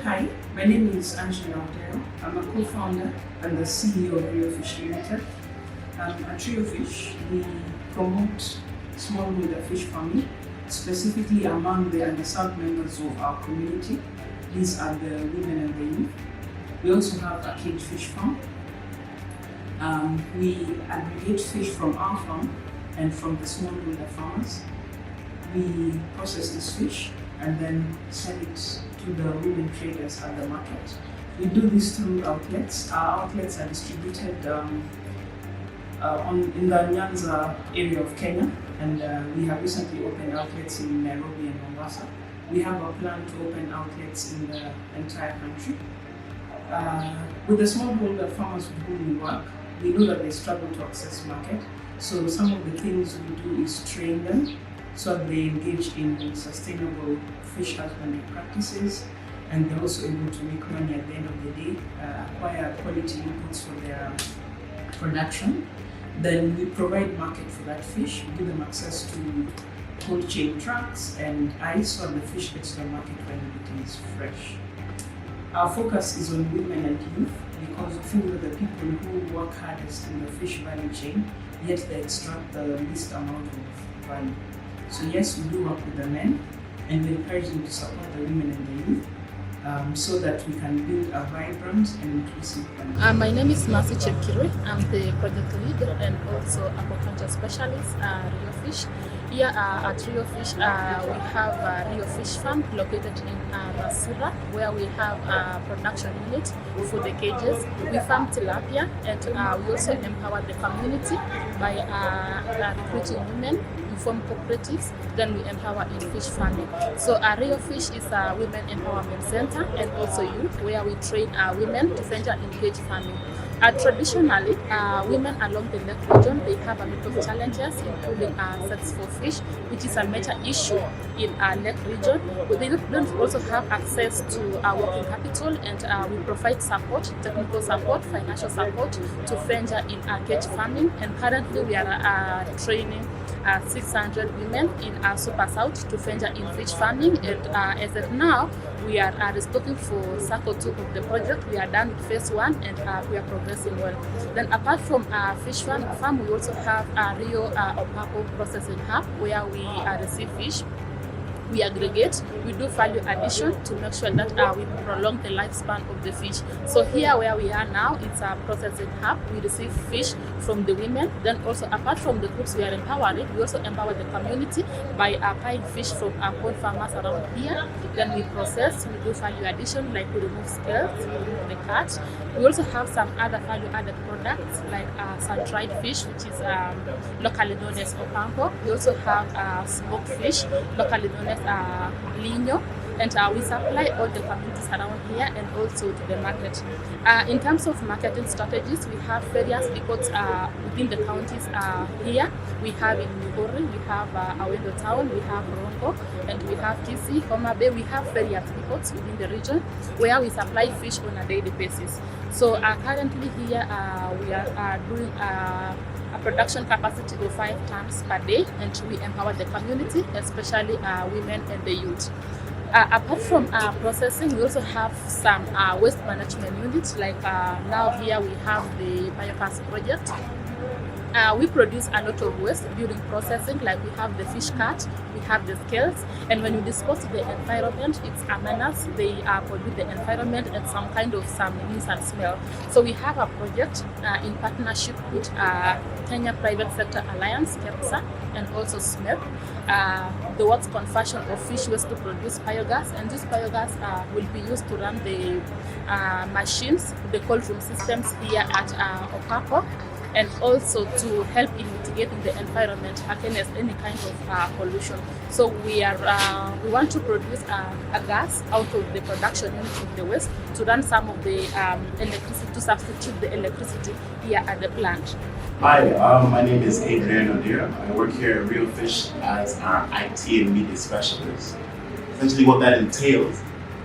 Hi, my name is Angela Odero. I'm a co-founder and the CEO of Rio Fish Limited. At Rio Fish, we promote smallholder fish farming, specifically among the underserved members of our community. These are the women and the youth. We also have a cage fish farm. We aggregate fish from our farm and from the smallholder farmers. We process this fish and then sell it to the women traders at the market. We do this through outlets. Our outlets are distributed in the Nyanza area of Kenya, and we have recently opened outlets in Nairobi and Mombasa. We have a plan to open outlets in the entire country. With the smallholder farmers with whom we work, we know that they struggle to access market. So some of the things we do is train them so that they engage in sustainable fish husbandry practices, and they're also able to make money at the end of the day, acquire quality inputs for their production. Then we provide market for that fish. We give them access to cold chain trucks and ice so the fish gets to the market when it is fresh. Our focus is on women and youth because we feel that the people who work hardest in the fish value chain, yet they extract the least amount of value. So yes, we do work with the men, and we encourage them to support the women and the youth so that we can build a vibrant and inclusive community. My name is Mercy Chepkirui. I'm the project lead and also aquaculture specialist at Rio Fish. Here at Rio Fish, we have Rio Fish Farm located in Masura, where we have a production unit for the cages. We farm tilapia, and we also empower the community by recruiting women. We form cooperatives, then we empower in fish farming. So Rio Fish is a women empowerment center and also youth, where we train women to venture in cage farming. Traditionally, women along the lake region, they have a lot of challenges, including sex for fish, which is a major issue in our lake region. But they don't also have access to working capital, and we provide support, technical support, financial support to venture in cage farming. And currently, we are training 600 women in Super South to venture in fish farming, and as of now, we are looking for cycle 2 of the project. We are done with phase 1, and we are progressing well. Then apart from fish farm, we also have Rio Opaco processing hub, where we receive fish. We aggregate, we do value addition to make sure that we prolong the lifespan of the fish. So here where we are now, it's a processing hub. We receive fish from the women. Then also apart from the groups we are empowering, we also empower the community by buying fish from pond farmers around here. Then we process, we do value addition, like we remove scales, we remove the cat. We also have some other value added products like sun-dried fish, which is locally known as Opanko. We also have smoked fish, locally known as Lino, and we supply all the communities around here and also to the market. In terms of marketing strategies, we have various depots within the counties here. We have in Migori, we have Awendo Town, we have Rongo, and we have Kisii, Homa Bay. We have various depots within the region where we supply fish on a daily basis. So currently here we are doing a production capacity of 5 tons per day, and we empower the community, especially women and the youth. Apart from processing, we also have some waste management units, like now here we have the biogas project. We produce a lot of waste during processing, like we have the fish cut, we have the scales, and when you dispose to the environment, it's a menace. They pollute the environment and some nuisance smell. So we have a project in partnership with Kenya Private Sector Alliance, KEPSA, and also SMEP, the works conversion of fish waste to produce biogas, and this biogas will be used to run the machines, the cold room systems here at Opaco, and also to help in mitigating the environment against any kind of pollution. So we want to produce a gas out of the production unit of the waste to run some of the electricity, to substitute the electricity here at the plant. Hi, my name is Adrian Odira. I work here at Rio Fish as our IT and media specialist. Essentially what that entails,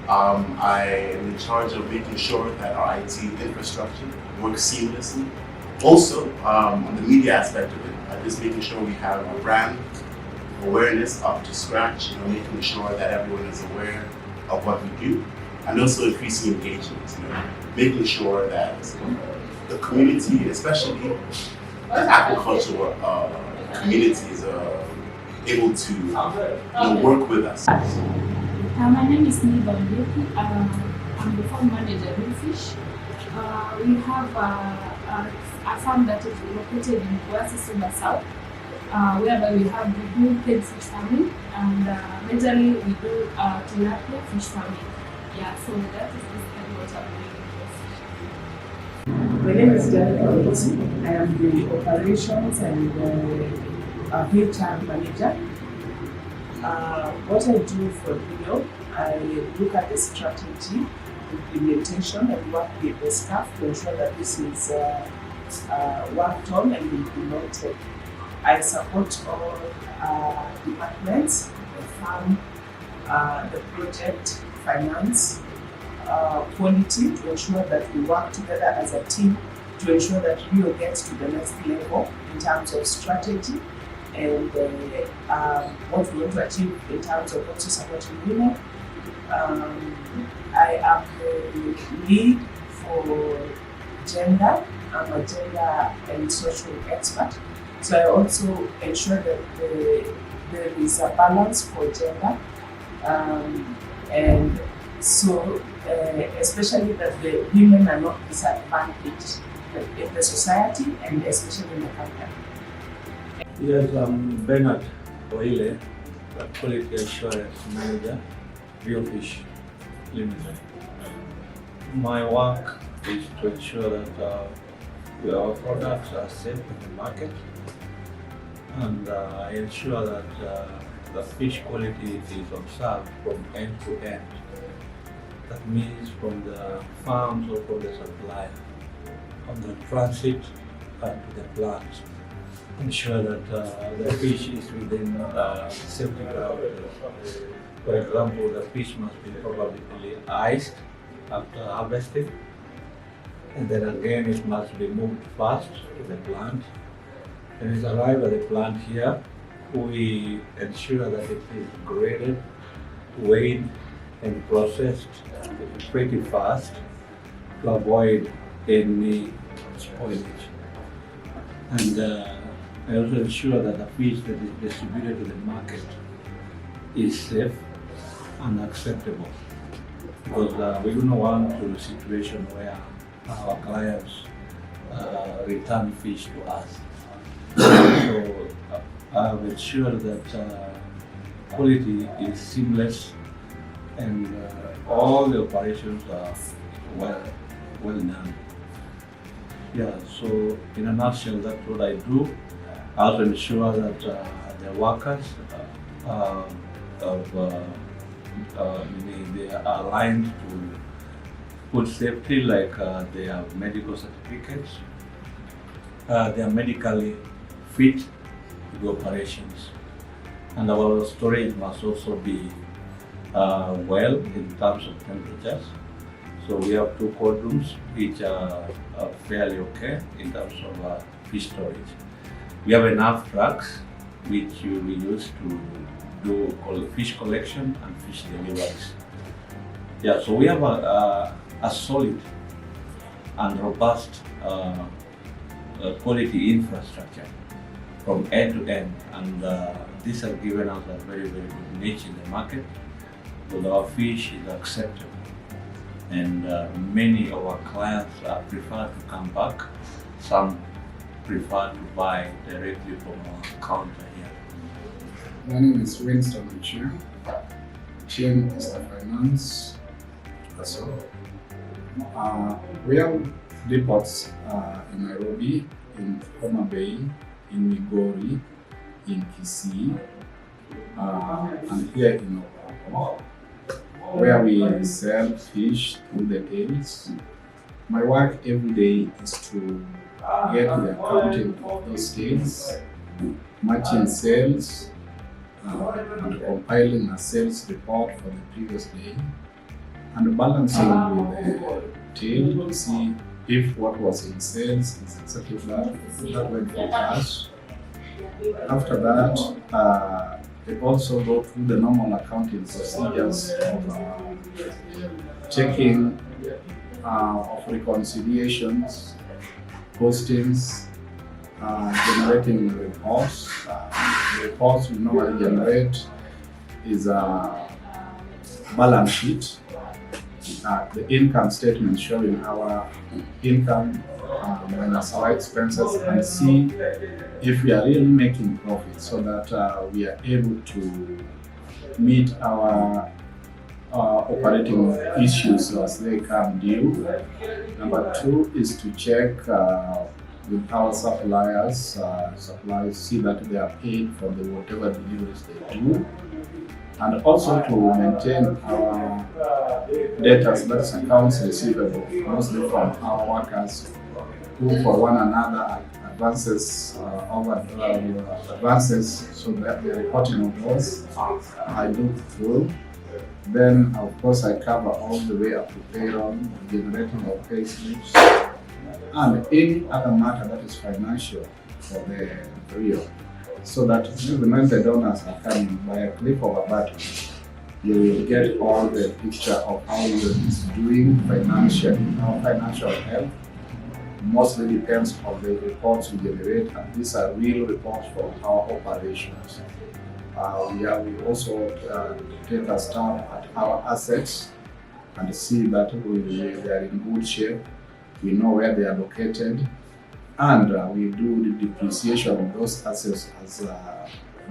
I am in charge of making sure that our IT infrastructure works seamlessly. Also, on the media aspect of it, just making sure we have our brand awareness up to scratch, making sure that everyone is aware of what we do. and also increasing engagement, making sure that the community, especially the agricultural communities, are able to work with us. My name is Niba Mbeki. I'm the farm manager at Rio Fish. We have a farm that is located in Kwasi Suba South, whereby we do pig fish farming, and majorly we do tilapia fish farming. Yeah, so that is basically what I'm doing. My name is Janet Olosi. I am the operations and HR manager. What I do for Rio, I look at the strategy, implementation, and work with the staff to ensure that this is worked on and implemented. I support all departments, the farm, the project, finance, quality, to ensure that we work together as a team to ensure that Rio gets to the next level in terms of strategy and what we want to achieve in terms of also supporting women. I am the lead for gender. I'm a gender and social expert. So I also ensure that there is a balance for gender. And so especially that the women are not disadvantaged in the society and especially in the company. Yes, I'm Bernard Oile, the Quality Assurance Manager, Rio Fish Limited. My work is to ensure that our products are safe in the market, and I ensure that the fish quality is observed from end to end. That means from the farms or from the supplier, from the transit to the plant. Ensure that the fish is within safety parameters. For example, the fish must be properly iced after harvesting, and then again it must be moved fast to the plant. When it arrives at the plant here, we ensure that it is graded, weighed, and processed pretty fast to avoid any spoilage. And I also ensure that the fish that is distributed to the market is safe and acceptable, because we don't want a situation where our clients return fish to us. So I've ensured that quality is seamless and all the operations are well done. Yeah, so in a nutshell, that's what I do. I also ensure that the workers they are aligned to food safety, like they have medical certificates, they are medically fit to do operations, and our storage must also be well in terms of temperatures. So we have 2 cold rooms which are fairly okay in terms of fish storage. We have enough trucks which we use to do fish collection and fish deliveries. Yeah, so we have a solid and robust quality infrastructure from end to end, and this has given us a very good niche in the market, because our fish is acceptable, and many of our clients prefer to come back. Some prefer to buy directly from our counter here. My name is Winston Uchia. Chain is the finance. So, we have depots in Nairobi, in Homa Bay, in Migori, in Kisii, and here in Oahu, where we sell fish through the tails. My work every day is to get the accounting of those tails, matching sales, and compiling a sales report for the previous day, and balancing with the tail to see if what was in sales is exactly that went for cash. After that, they also go through the normal accounting procedures of checking of reconciliations, postings, generating reports. The reports we normally generate is a balance sheet, the income statement showing our income minus our expenses, and see if we are really making profit, so that we are able to meet our operating issues as they come due. Number two is to check with our suppliers, see that they are paid for the whatever deliveries they do, and also to maintain our debtors, that is accounts receivable, mostly from our workers who for one another advances advances, so that the reporting of those I look through. Then of course I cover all the way up to payroll, generating of pay slips, and any other matter that is financial for the Rio, so that when the donors are coming by a click of a button, you will get all the picture of how you are doing financially. Our financial health mostly depends on the reports we generate, and these are real reports from our operations. We also take a stab at our assets and see that they are in good shape. We know where they are located, and we do the depreciation of those assets as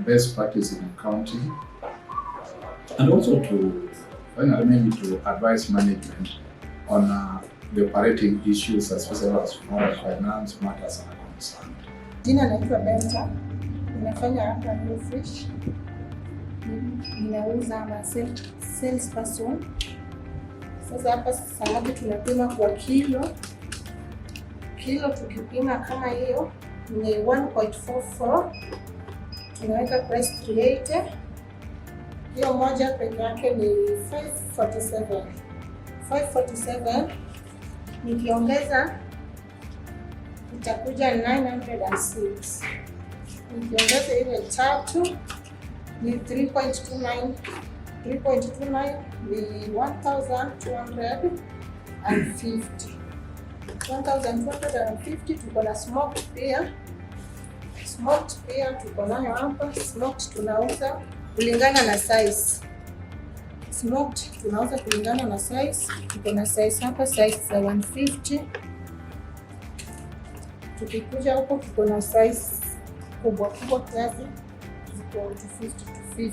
best practice in accounting, and also to finally maybe to advise management on the operating issues, especially as far as finance matters are concerned. Jina naitwa Benta, ninafanya hapa Rio Fish. Ninauza ama sales person. Sasa hapa samaki tunapima kwa kilo. Kilo tukipima kama hiyo ni 1.44, tunaweka price 380. Hiyo moja peke yake ni 547. 547 nikiongeza itakuja 906. Nikiongeza ile tatu ni 3.29. 3.29 ni 1250. 1250 tuko na smoked pia. Smoked pia tuko nayo hapa. Smoked tunauza kulingana na size. Smoked tunauza kulingana na size. Tuko na size hapa, size za 150. Tukikuja huko tuko na size kubwa kiasi, ziko 250.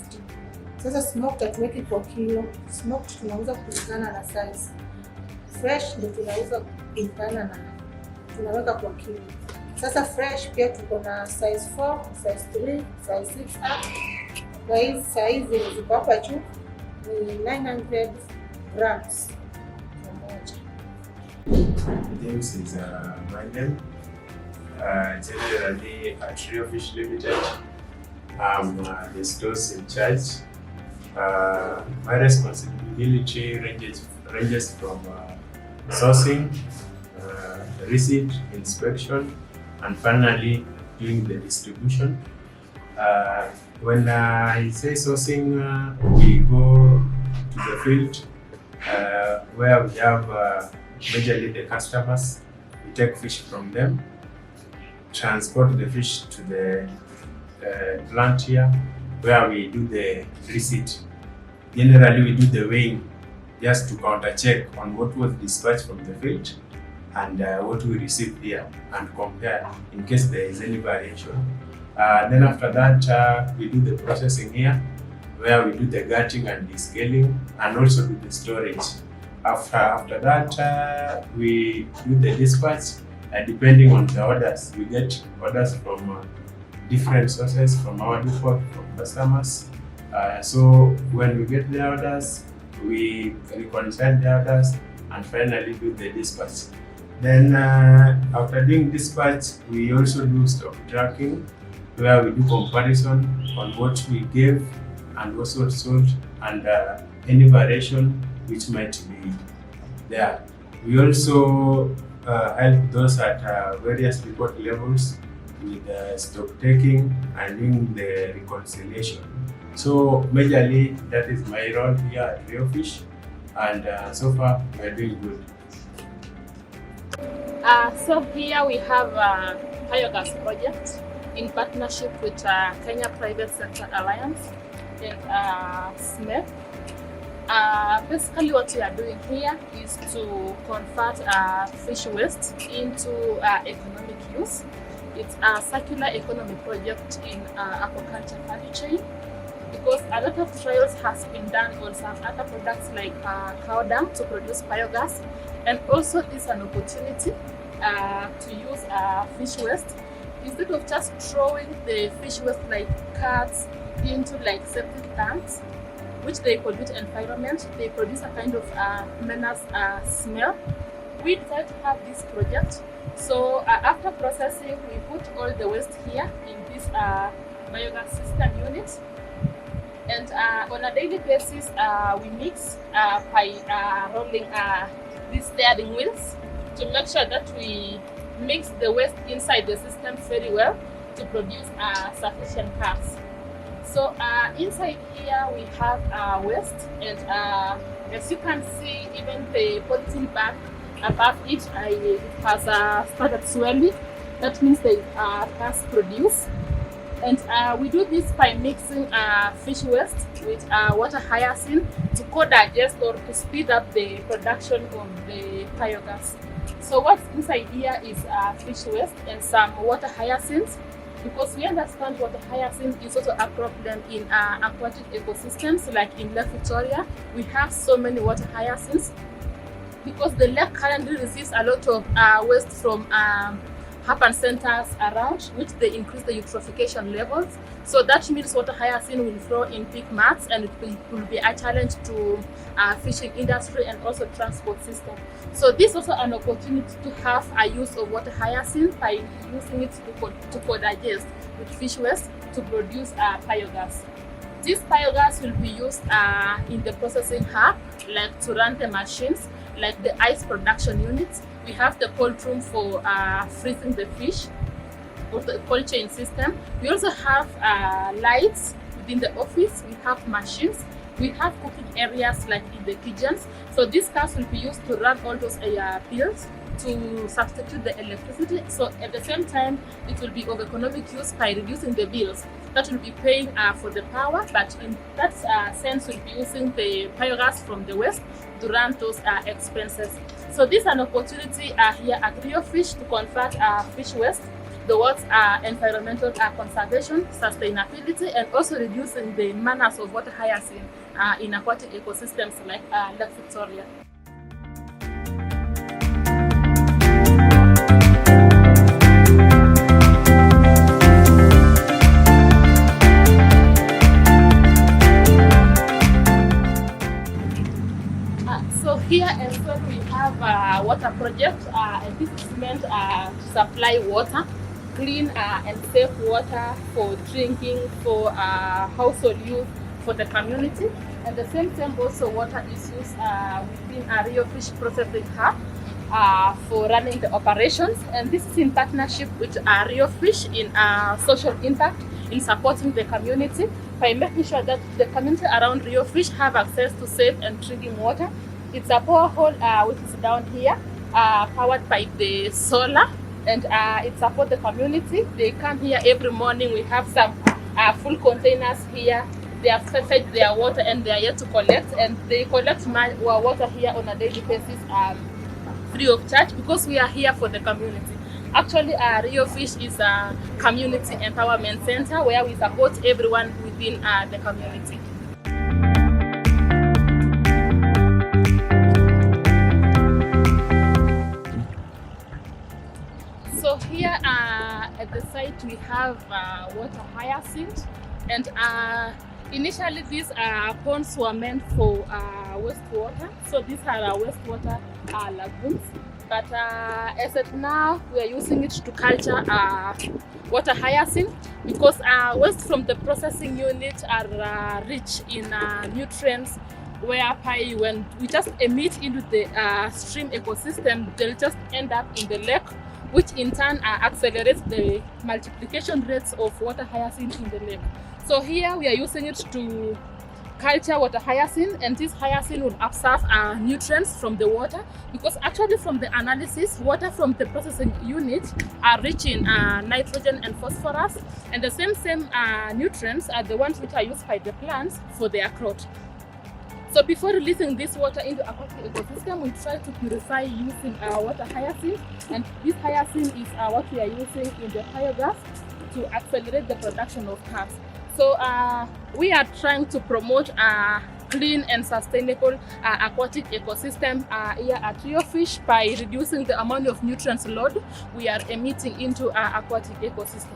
Sasa smoked hatuweki kwa kilo. Smoked tunauza kulingana na size. Fresh ndio tunauza kulingana na, tunaweka kwa kilo. Sasa fresh pia tuko na size 4, size 3, size 6 up. Kwa hizi size ziko hapa juu ni 900 grams moja. James is my name. Generally at Rio Fish Limited, I'm the stores in charge. My responsibility ranges from sourcing, receipt, inspection, and finally doing the distribution. When I say sourcing, we go to the field where we have majorly the customers. We take fish from them, transport the fish to the plant here where we do the receipt. Generally we do the weighing just to counter check on what was dispatched from the field and what we received here, and compare in case there is any variation. Then after that we do the processing here where we do the gutting and descaling, and also do the storage. After that we do the dispatch. Depending on the orders, we get orders from different sources, from our depot, from customers. So when we get the orders, we reconcile the orders and finally do the dispatch. Then after doing dispatch, we also do stock tracking, where we do comparison on what we gave and what was sold, and any variation which might be there. We also help those at various report levels with stock taking and doing the reconciliation. So majorly that is my role here at Rio Fish. and so far we are doing good. So here we have a biogas project in partnership with Kenya Private Sector Alliance and SMEF. Basically what we are doing here is to convert fish waste into economic use. It's a circular economy project in aquaculture value chain, because a lot of trials has been done on some other products like cow dung to produce biogas, and also this is an opportunity to use fish waste instead of just throwing the fish waste like cards into like septic tanks, which they pollute environment. They produce a kind of menace smell. We decided to have this project. So after processing, we put all the waste here in this biogas system unit, and on a daily basis we mix by rolling these steering wheels to make sure that we mix the waste inside the system very well to produce sufficient cars. So inside here we have waste, and as you can see, even the polythene bag above it has started swelling. That means they are fast produced. And we do this by mixing fish waste with water hyacinth to co-digest or to speed up the production of the biogas. So what's inside here is fish waste and some water hyacinth, because we understand water hyacinth is also a problem in aquatic ecosystems. Like in Lake Victoria, we have so many water hyacinths because the lake currently receives a lot of waste from urban centers around, which they increase the eutrophication levels. So that means water hyacinth will flow in big mats, and it will be a challenge to fishing industry and also transport system. So this is also an opportunity to have a use of water hyacinth by using it to co-digest with fish waste to produce biogas. This biogas will be used in the processing hub, like to run the machines, like the ice production units. We have the cold room for freezing the fish, or the cold chain system. We also have lights within the office. We have machines. We have cooking areas like in the kitchens. So these cars will be used to run all those bills to substitute the electricity. So at the same time, it will be of economic use by reducing the bills that will be paying for the power, but in that sense, we'll be using the biogas from the waste to run those expenses. So this is an opportunity here at Rio Fish to convert fish waste towards environmental conservation, sustainability, and also reducing the menace of water hyacinth in aquatic ecosystems like Lake Victoria. So here as well we have a water project, and this is meant to supply water, clean and safe water for drinking, for household use, for the community. At the same time also water is used within a Rio Fish processing hub for running the operations, and this is in partnership with Rio Fish in social impact in supporting the community by making sure that the community around Rio Fish have access to safe and drinking water. It's a borehole which is down here, powered by the solar, and it supports the community. They come here every morning. We have some full containers here. They have fed their water and they are here to collect, and they collect water here on a daily basis free of charge, because we are here for the community. Actually, Rio Fish is a community empowerment center where we support everyone within the community. So here at the site we have water hyacinth, and initially these ponds were meant for wastewater. So these are wastewater lagoons, but as of now we are using it to culture water hyacinth, because waste from the processing unit are rich in nutrients, whereby when we just emit into the stream ecosystem, they'll just end up in the lake, which in turn accelerates the multiplication rates of water hyacinth in the lake. So here we are using it to culture water hyacinth, and this hyacinth will absorb nutrients from the water, because actually from the analysis, water from the processing unit are rich in nitrogen and phosphorus, and the same nutrients are the ones which are used by the plants for their growth. So before releasing this water into aquatic ecosystem, we try to purify using water hyacinth, and this hyacinth is what we are using in the biogas to accelerate the production of carbs. So we are trying to promote a clean and sustainable aquatic ecosystem here at Rio Fish by reducing the amount of nutrients load we are emitting into our aquatic ecosystem.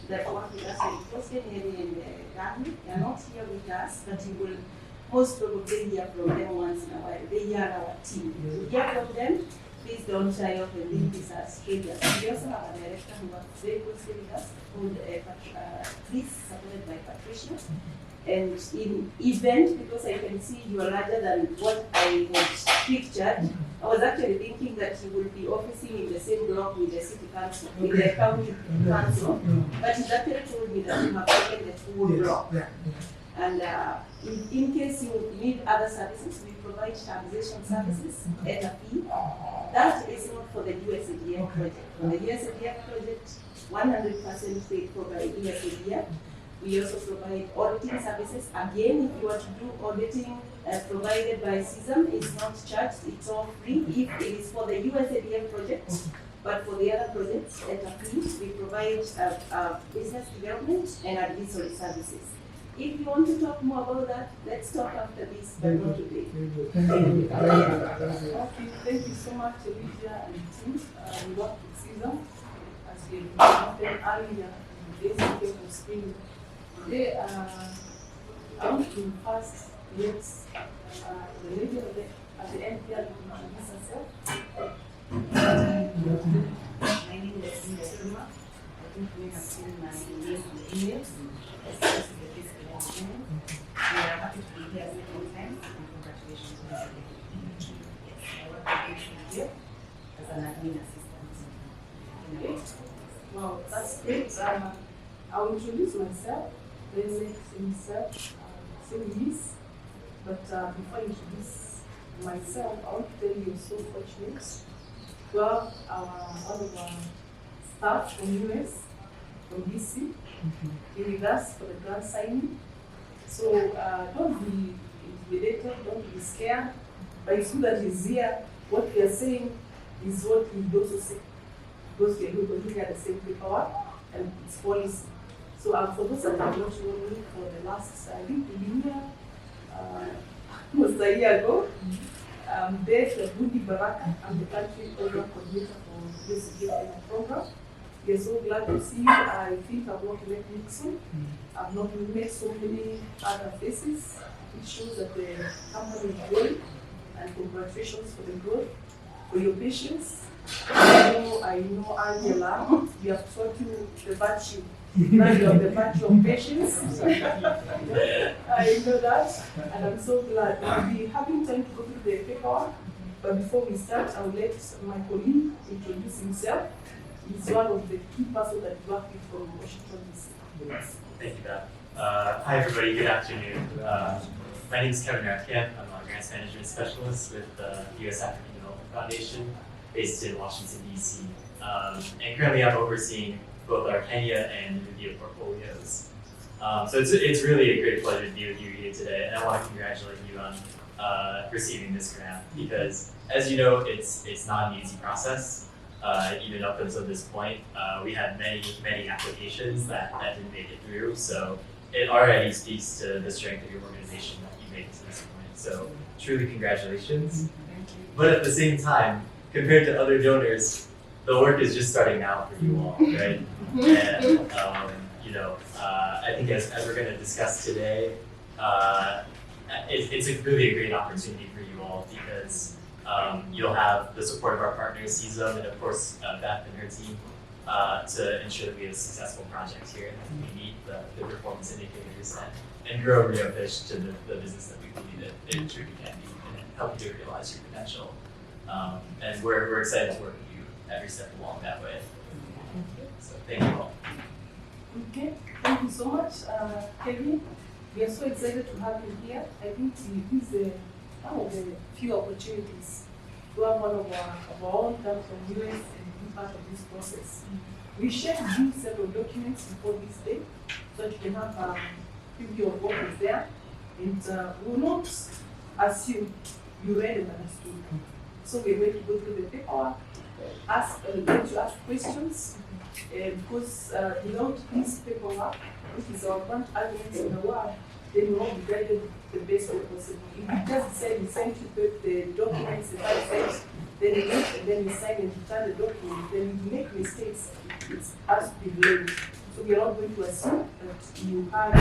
That work with us in Coastal area in the garden. They are not here with us, but you will most probably hear from them once in a while. They are our team. You hear from them, please don't shy off and leave this as strangers. We also have a director who works very closely with us, called Chris, supported by Patricia. And in event, because I can see you are larger than what I was pictured, I was actually thinking that you will be officing in the same block with the city council, with the county council, but he's actually told me that you have taken the full block. And in case you need other services, we provide stabilization services at a fee. That is not for the USADF project. For the USADF project, 100% paid for by USADF. We also provide auditing services. Again, if you want to do auditing provided by CISM, it's not charged, it's all free if it is for the USADF project. But for the other projects at a fee, we provide business development and advisory services. If you want to talk more about that, let's talk after this, but not today. Okay, thank you so much, Alicia and team. We work with CISM, as we mentioned earlier, in the days of spring. Today, I want to first let the lady at the end here introduce herself. My name is Selma. I think we have seen my name on the emails. This is the physical engineering. We are happy to be here second time, and congratulations on the Yes, I work at here as an admin assistant. Okay. Wow, that's great. I'll introduce myself. Then next himself, Luis. But before I introduce myself, I want to tell you so fortunate to have one of our staff from US, from DC, here with us for the grant signing. So don't be intimidated, don't be scared. But it's good that he's here. What we are saying is what we also say. Because we are looking at the same paperwork and it's policy. So for those that have not known me for the last, I think, year, almost a year ago, there's Bundi Baraka. I'm the country program coordinator for this program. We are so glad to see you. I think I've not met Nixon. I've not met so many other faces. It shows that the company is growing, and congratulations for the growth, for your patience. I know Angela, we have taught you the virtue. Now you have the virtue of patience. I know that, and I'm so glad. We'll be having time to go through the paperwork, but before we start, I'll let my colleague introduce himself. He's one of the key persons that work with from Washington, D.C. Thank you, Beth. Hi, everybody. Good afternoon. My name is Kevin Rathkamp. I'm a grants management specialist with the U.S. African Development Foundation, based in Washington, D.C. And currently, I'm overseeing both our Kenya and Namibia portfolios. So it's really a great pleasure to be with you here today, and I want to congratulate you on receiving this grant because, as you know, it's not an easy process. Even up until this point, we had many applications that didn't make it through. So it already speaks to the strength of your organization that you made it to this point. So truly congratulations. Thank you. But at the same time, compared to other donors, the work is just starting out for you all, right? And I think as we're going to discuss today, it's really a great opportunity for you all because you'll have the support of our partners, CISM, and of course Beth and her team to ensure that we have a successful project here and that we meet the performance indicators and grow Rio Fish to the business that we believe it truly can be and help you to realize your potential. And we're excited to work with you every step along that way. So thank you all. Okay, thank you so much, Kevin. We are so excited to have you here. I think it is one of the few opportunities to have one of our own come from US and be part of this process. We shared with you several documents before this day so that you can have a preview of what is there. And we will not assume you read and understood. So we're going to go through the paperwork, going to ask questions, because without this paperwork, which is our grant arguments in the world, then we won't be guided the best way possible. If we just say we send you the documents, the 5 steps, then you read and then you sign and return the document, then if you make mistakes, it has to be blamed. So we are not going to assume that you had a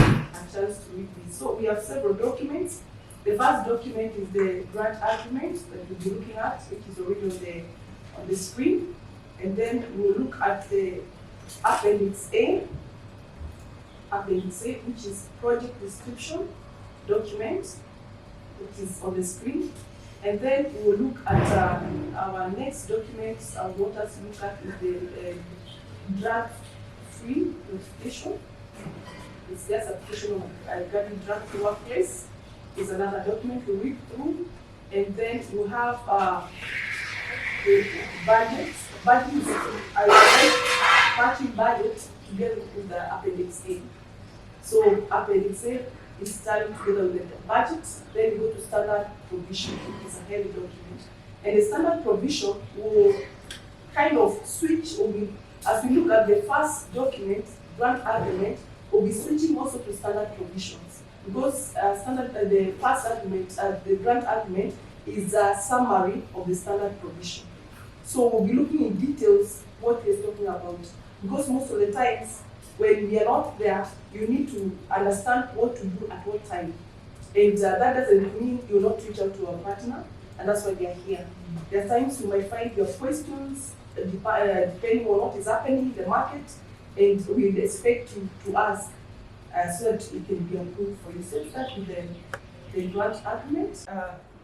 chance to read this. So we have several documents. The first document is the grant argument that we'll be looking at, which is already on the screen. And then we'll look at the Appendix A, which is project description document, which is on the screen. And then we will look at our next document. I want us to look at the drug-free notification. It's just application regarding drug-free workplace. Is another document we read through. And then we have the budget. Budget budget together with the Appendix A. So Appendix A is starting together with the budget, then we go to standard provision, which is a heavy document. And the standard provision will kind of switch, as we look at the first document, grant argument, we'll be switching also to standard provisions. Because the first argument, the grant argument is a summary of the standard provision. So we'll be looking in details what we're talking about. Because most of the times, when we are not there, you need to understand what to do at what time. And that doesn't mean you'll not reach out to a partner, and that's why we are here. There are times you might find your questions, depending on what is happening in the market, and we'd expect you to ask so that it can be approved for you. So start with the grant argument,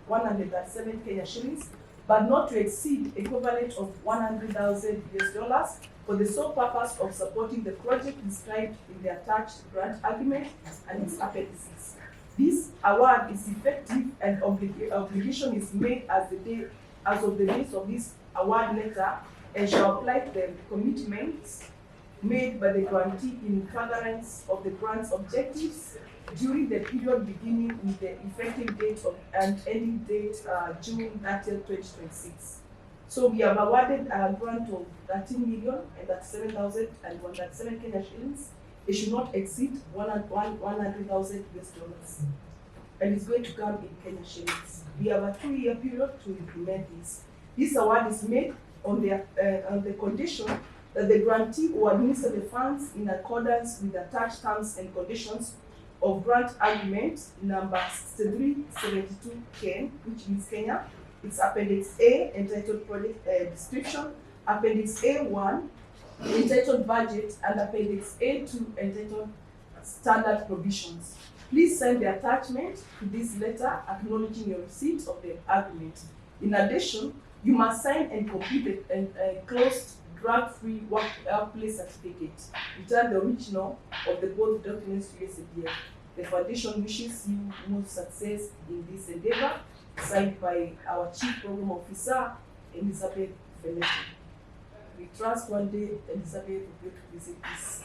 137 Kenya shillings, but not to exceed equivalent of 100,000 US dollars for the sole purpose of supporting the project described in the attached grant argument and its appendices. This award is effective and obligation is made as of the date of this award letter and shall apply to the commitments made by the grantee in furtherance of the grant's objectives during the period beginning with the effective date and ending date June 30, 2026. So we have awarded a grant of 13,037,137 Kenya shillings. It should not exceed 100,000 US dollars. And it's going to come in Kenya shillings. We have a 2-year period to implement this. This award is made on the condition that the grantee will administer the funds in accordance with the attached terms and conditions of grant agreement number 6372 Ken, which means Kenya. It's Appendix A, entitled Project Description, Appendix A1, entitled Budget, and Appendix A2, entitled Standard Provisions. Please send the attachment to this letter acknowledging your receipt of the agreement. In addition, you must sign and complete a closed drug-free workplace certificate. Return the original of the both documents to USADF. The Foundation wishes you more success in this endeavor. Signed by our Chief Program Officer, Elizabeth Fenetti. We trust one day Elizabeth will go to visit this,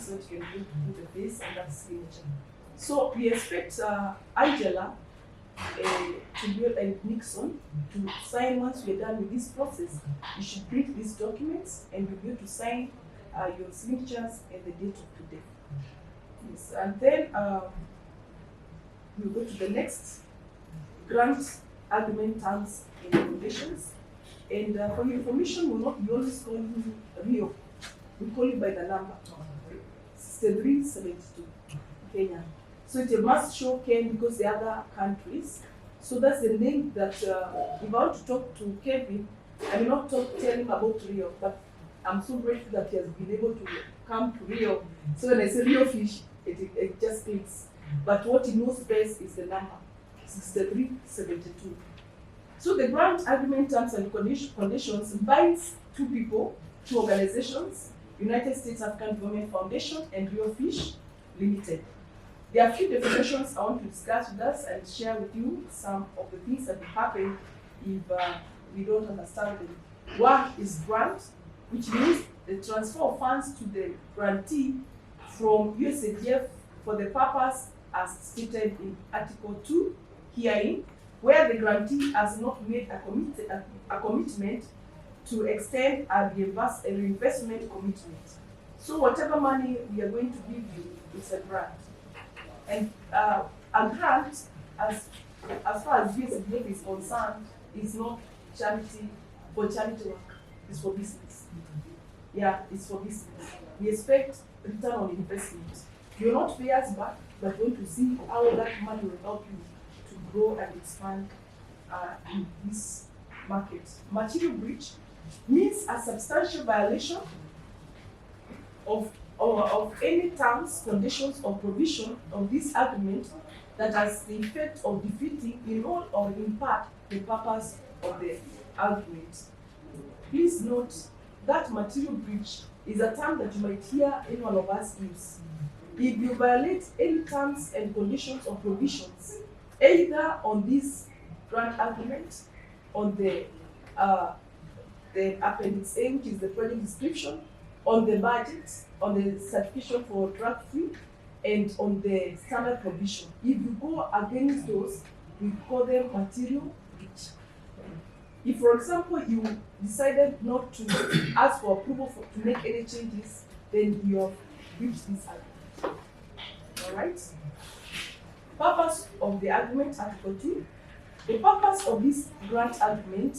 so she can put the face and that signature. So we expect Angela and Nixon to sign. Once we're done with this process, you should print these documents and be able to sign your signatures and the date of today. Yes, and then we'll go to the next grant agreement terms and conditions. And for your information, we always call you Rio. We call you by the number 6372 Kenya. So it must show Ken because the other countries. So that's the name that if I want to talk to Kevin, I will not tell him about Rio, but I'm so grateful that he has been able to come to Rio. So when I say Rio Fish, it just clicks. But what he knows best is the number 6372. So the grant agreement terms and conditions binds two people, two organizations, United States African Development Foundation and Rio Fish Limited. There are a few definitions I want to discuss with us and share with you some of the things that will happen if we don't understand them. One is grant, which means the transfer of funds to the grantee from USADF for the purpose as stated in Article 2 herein, where the grantee has not made a commitment to extend a reinvestment commitment. So whatever money we are going to give you is a grant. And a grant, as far as USADF is concerned, is not charity for charity work, it's for business. Yeah, it's for business. We expect return on investment. You're not pay us back, but going to see how that money will help you to grow and expand in this market. Material breach means a substantial violation of any terms, conditions, or provision of this agreement that has the effect of defeating in all or in part the purpose of the agreement. Please note that material breach is a term that you might hear any one of us use. If you violate any terms and conditions or provisions, either on this grant agreement, on the Appendix A, which is the project description, on the budget, on the certification for drug-free, and on the standard provision. If you go against those, we call them material breach. If, for example, you decided not to ask for approval to make any changes, then you have breached this agreement. All right? Purpose of the agreement, Article 2. The purpose of this grant agreement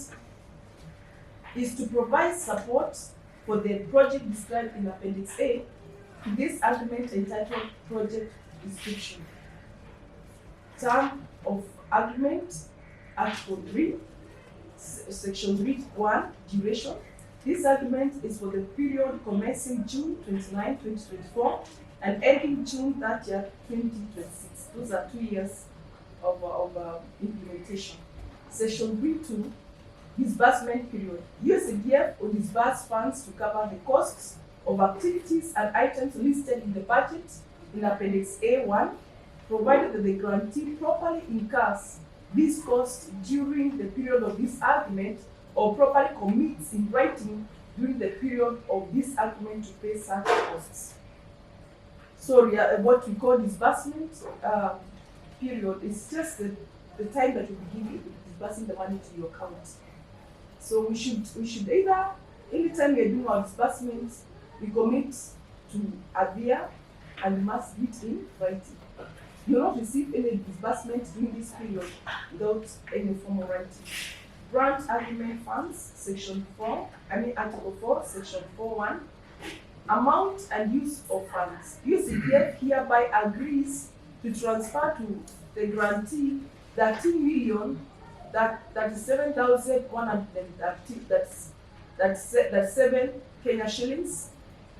is to provide support for the project described in Appendix A to this agreement entitled Project Description. Term of agreement, Article 3, Section 3.1, duration. This agreement is for the period commencing June 29, 2024 and ending June 30, 2026. Those are 2 years of implementation. Section 3.2, disbursement period. USADF will disburse funds to cover the costs of activities and items listed in the budget in Appendix A1, provided that the grantee properly incurs these costs during the period of this agreement or properly commits in writing during the period of this agreement to pay such costs. So what we call disbursement period is just the time that we give you disbursing the money to your account. So we should either, anytime we are doing our disbursements, we commit to adhere and must be in writing. You will not receive any disbursement during this period without any formal writing. Grant Agreement Funds, Section 4, Article 4, Section 4.1. Amount and use of funds. USDF hereby agrees to transfer to the grantee 13 million, that is 7,130, that's 7 Kenya shillings,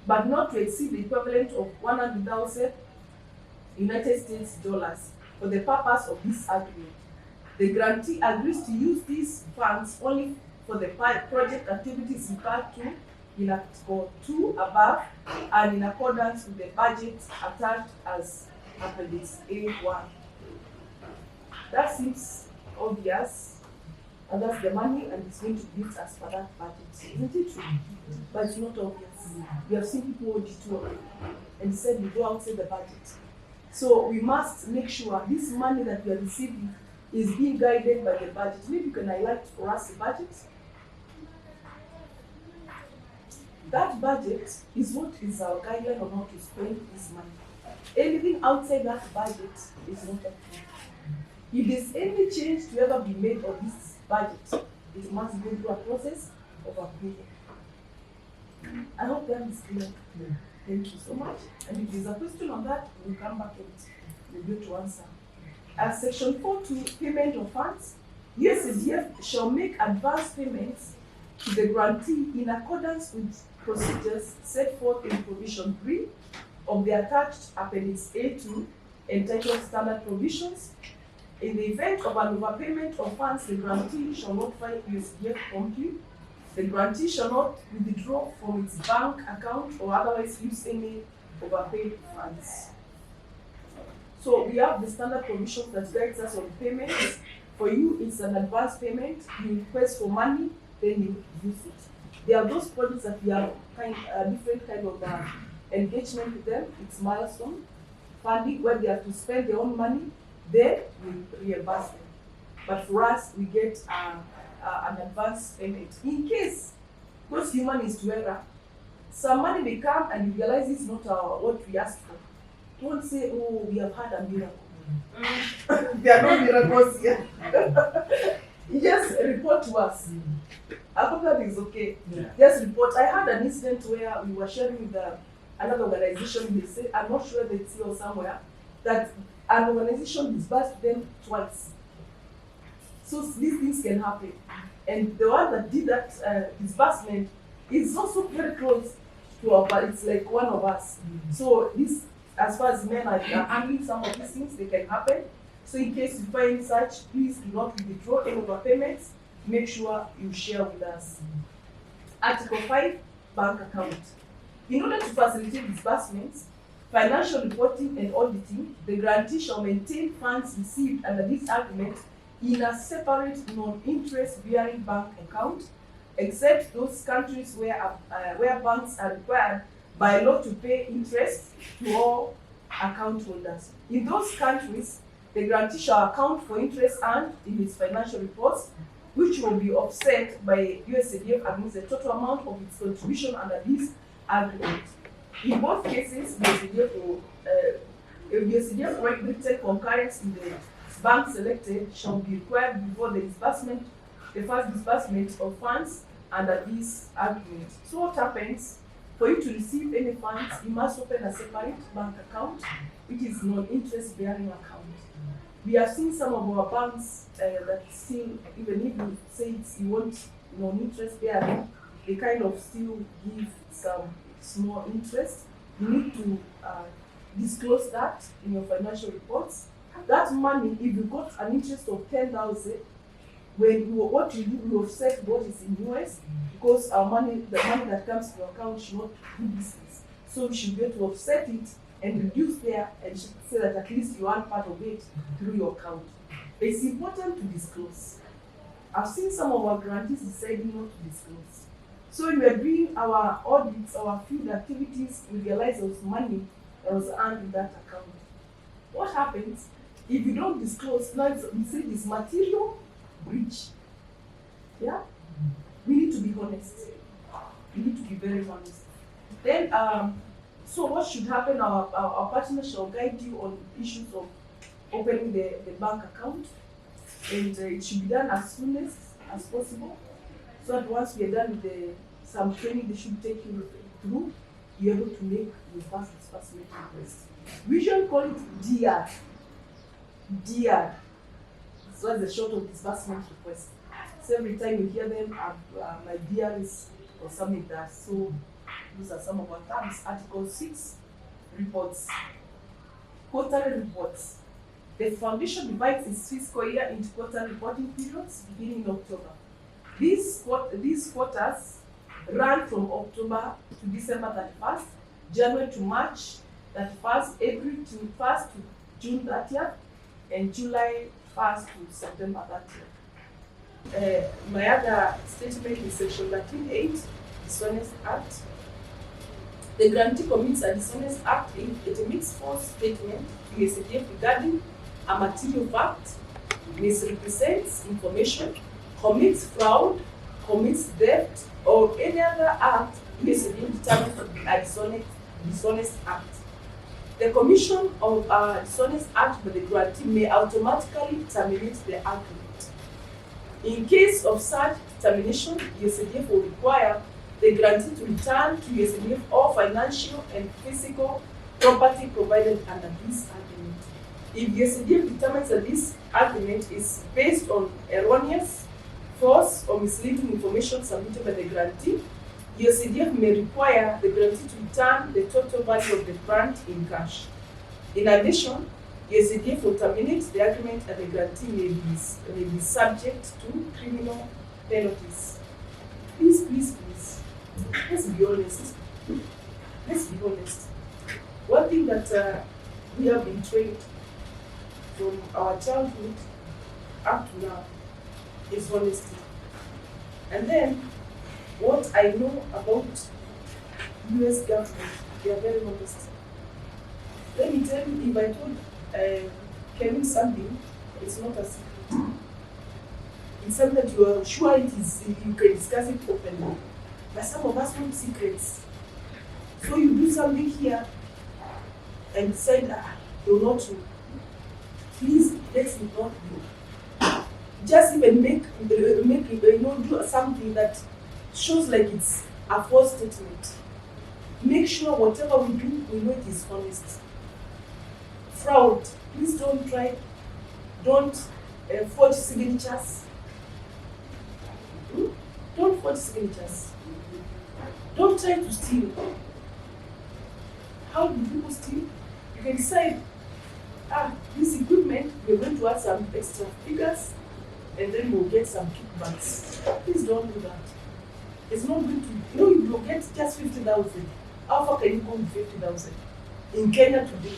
but not to exceed the equivalent of 100,000 United States dollars for the purpose of this agreement. The grantee agrees to use these funds only for the project activities referred to in Article 2 above and in accordance with the budget attached as Appendix A1. That seems obvious, and that's the money, and it's going to be used as per that budget, isn't it true? But it's not obvious. We have seen people hold it to and said we go outside the budget. So we must make sure this money that we are receiving is being guided by the budget. Maybe you can highlight for us the budget. That budget is what is our guideline on how to spend this money. Anything outside that budget is not approved. If there's any change to ever be made of this budget, it must go through a process of approval. I hope that is clear. Thank you so much. And if there's a question on that, we'll come back and we'll be able to answer. As Section 4.2, payment of funds, USDF shall make advance payments to the grantee in accordance with procedures set forth in Provision 3 of the attached Appendix A2 entitled Standard Provisions. In the event of an overpayment of funds, the grantee shall notify USDF promptly. The grantee shall not withdraw from its bank account or otherwise use any overpaid funds. So we have the standard provisions that guides us on payments. For you, it's an advance payment. You request for money, then you use it. There are those projects that we have different kind of engagement with them. It's milestone funding where they have to spend their own money, then we reimburse them. But for us, we get an advance payment. In case, because human is to error, some money may come and you realize it's not what we asked for. Don't say, oh, we have had a miracle. There are no miracles here. You just report to us. I hope that is okay. Yeah. Just report. I had an incident where we were sharing with another organization. They said, I'm not sure they see or somewhere, that an organization disbursed them twice. So these things can happen. And the one that did that disbursement is also very close to our, but it's like one of us. So this, as far as men are handling some of these things, they can happen. So in case you find such, please do not withdraw any overpayments. Make sure you share with us. Article 5, bank account. In order to facilitate disbursements, financial reporting and auditing, the grantee shall maintain funds received under this agreement in a separate non-interest bearing bank account, except those countries where banks are required by law to pay interest to all account holders. In those countries, the grantee shall account for interest earned in its financial reports, which will be offset by USDF against the total amount of its contribution under this agreement. In both cases, USDF regulated concurrence in the bank selected shall be required before the first disbursement of funds under this agreement. So what happens? For you to receive any funds, you must open a separate bank account, which is non-interest bearing account. We have seen some of our banks that still, even if you say you want non-interest bearing, they kind of still give some small interest. You need to disclose that in your financial reports. That money, if you got an interest of 10,000, what you do, you offset what is in US, because the money that comes to your account should not do business. So you should be able to offset it and reduce there and say that at least you earn part of it through your account. It's important to disclose. I've seen some of our grantees deciding not to disclose. So when we are doing our audits, our field activities, we realize there was money that was earned in that account. What happens if you don't disclose? Now we say this material breach. Yeah? We need to be honest. We need to be very honest. Then, so what should happen? Our partner shall guide you on issues of opening the bank account, and it should be done as soon as as possible, so that once we are done with some training they should take you through, you're able to make your first disbursement request. We usually call it DR. DR. So that's the short of disbursement request. So every time you hear them, my DR is or something like that. So those are some of our terms. Article 6, reports. Quarterly reports. The foundation divides its fiscal year into quarterly reporting periods beginning in October. These quarters run from October to December 31st, January to March 31st, April to 1st to June 30th, and July 1st to September 30th. My other statement is Section 13(8), Dishonest Act. The grantee commits a dishonest act if it makes false statement to USADF regarding a material fact, misrepresents information, commits fraud, commits theft, or any other act USADF determines to be a dishonest act. The commission of a dishonest act by the grantee may automatically terminate the agreement. In case of such termination, USADF will require the grantee to return to USADF all financial and physical property provided under this agreement. If USADF determines that this agreement is based on erroneous, false, or misleading information submitted by the grantee, USADF may require the grantee to return the total value of the grant in cash. In addition, USADF will terminate the agreement and the grantee may be subject to criminal penalties. Please. Let's be honest. One thing that we have been trained from our childhood up to now is honesty. And then, what I know about US government, they are very honest. Let me tell you, if I told Kevin something, it's not a secret. It's something that you are sure it is, you can discuss it openly. But some of us want secrets. So you do something here and decide, you're not true. Please, let's not do. Just even do something that shows like it's a false statement. Make sure whatever we do, we know it is honest. Fraud, please don't forge signatures. Don't forge signatures. Don't try to steal. How do people steal? You can decide, this equipment, we're going to add some extra figures, and then we'll get some kickbacks. Please don't do that. It's not going to, you'll get just 50,000. How far can you go with 50,000? In Kenya today.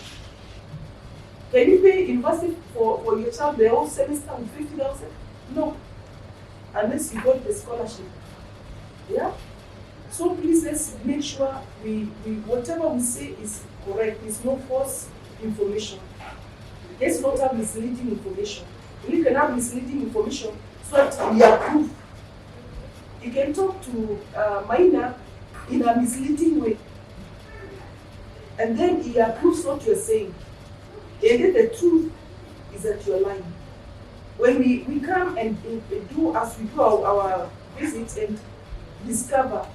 Can you pay university for your child their whole semester with 50,000? No. Unless you got the scholarship. Yeah? So please let's make sure we whatever we say is correct. There's no false information. Let's not have misleading information. We can have misleading information so that we approve. You can talk to minor in a misleading way. And then he approves what you're saying. And then the truth is that you're lying. When we come and do as we do our visits and discover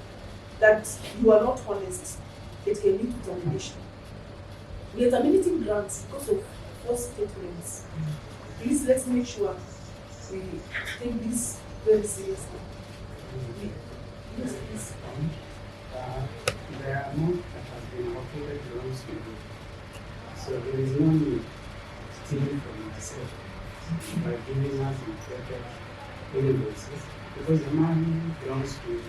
that you are not honest, it can lead to termination. We are terminating grants because of false statements. Please let's make sure we take this very seriously. Yes, please. The amount that has been allocated belongs to you. So there is no need stealing from myself by giving us inflated invoices because the money belongs to you.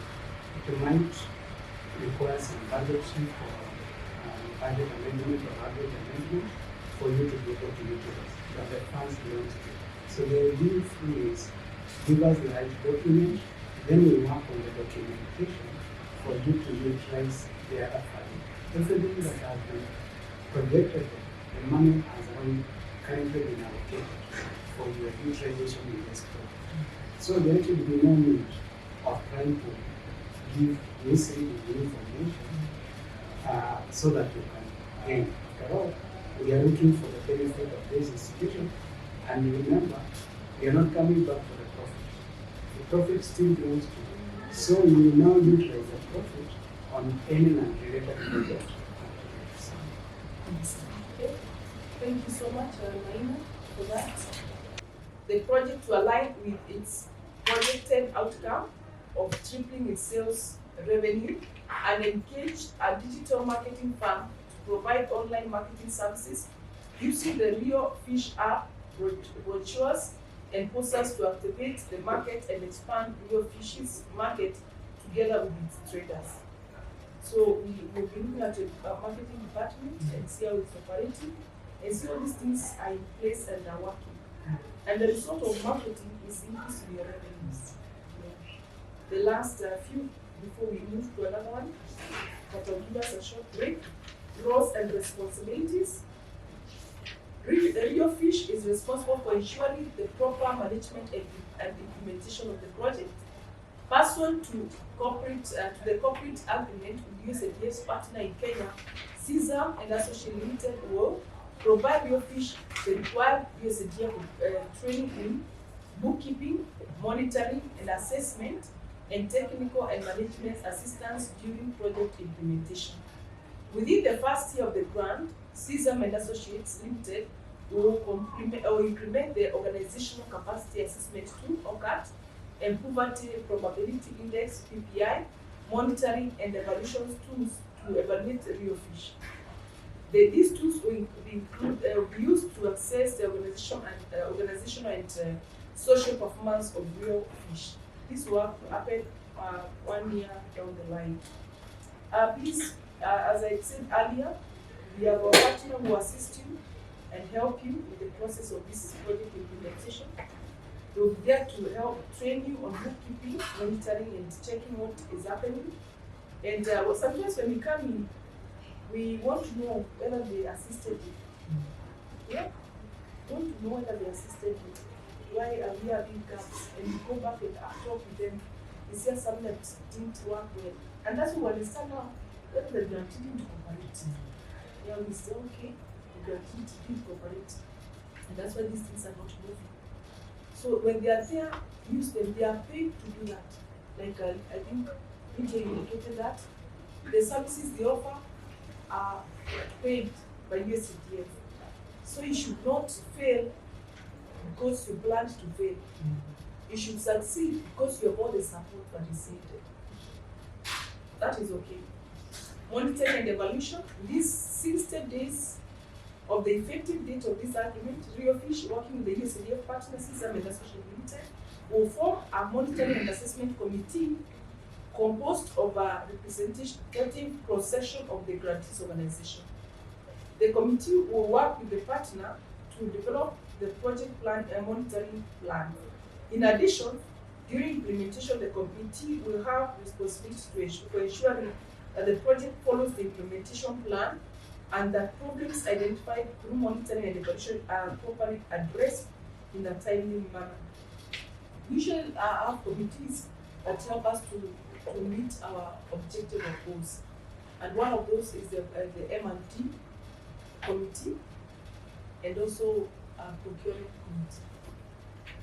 It might require some budgeting for budget amendment or budget amendment for you to be able to utilize, but the funds belong to you. So the idea is give us the right document, then we work on the documentation for you to utilize the other funding. Everything that has been projected, the money has already currently been allocated for your utilization in this program. So there should be no need of trying to give misleading information so that you can gain. After all, we are looking for the benefit of this institution, and remember, we are not coming back for the profit. profit still belongs to you. So you will now utilize the profit on any non-related project. Okay. Thank you so much, Maina, for that. The project to align with its projected outcome of tripling its sales revenue and engage a digital marketing firm to provide online marketing services using the Rio Fish app, brochures, and posters to activate the market and expand Rio Fish's market together with its traders. So we will be looking at a marketing department and see how it's operating and see all these things are in place and are working. And the result of marketing is increasing your revenues. Yeah. The last few, before we move to another one, that will give us a short break. Roles and responsibilities. Rio Fish is responsible for ensuring the proper management and implementation of the project. Pursuant to the corporate agreement with USAID's partner in Kenya, CSAM and Associate Limited will provide Rio Fish the required USAID training in bookkeeping, monitoring and assessment, and technical and management assistance during project implementation. Within the first year of the grant, CSAM and Associates Limited will implement the Organizational Capacity Assessment Tool, OCAT, and Poverty Probability Index, PPI, monitoring and evaluation tools to evaluate Rio Fish. These tools will be used to assess the organizational and social performance of Rio Fish. This will happen 1 year down the line. Please, as I said earlier, we have a partner who assist you and help you with the process of this project implementation. They will be there to help train you on bookkeeping, monitoring, and checking what is happening. And sometimes when we come in, we want to know whether they assisted you. Yeah? We want to know whether they assisted you. Why are we having gaps? And we go back and talk with them. Is there something that didn't work well? And that's what we understand now. Whether the grant didn't cooperate. Yeah, we say, okay, the grant didn't cooperate. And that's why these things are not moving. So when they are there, use them. They are paid to do that. Like I think PJ indicated that. The services they offer are paid by USAID. So you should not fail because you planned to fail. You should succeed because you have all the support that is needed. That is okay. Monitoring and evaluation. These 60 days of the effective date of this agreement, Rio Fish, working with the USAID partner system and Association Limited, will form a monitoring and assessment committee composed of a representative cross-section of the grantees organization. The committee will work with the partner to develop the project plan and monitoring plan. In addition, during implementation, the committee will have responsibility for ensuring that the project follows the implementation plan and that problems identified through monitoring and evaluation are properly addressed in a timely manner. We usually have committees that help us to meet our objective or goals. And one of those is the M&T committee and also procurement committee.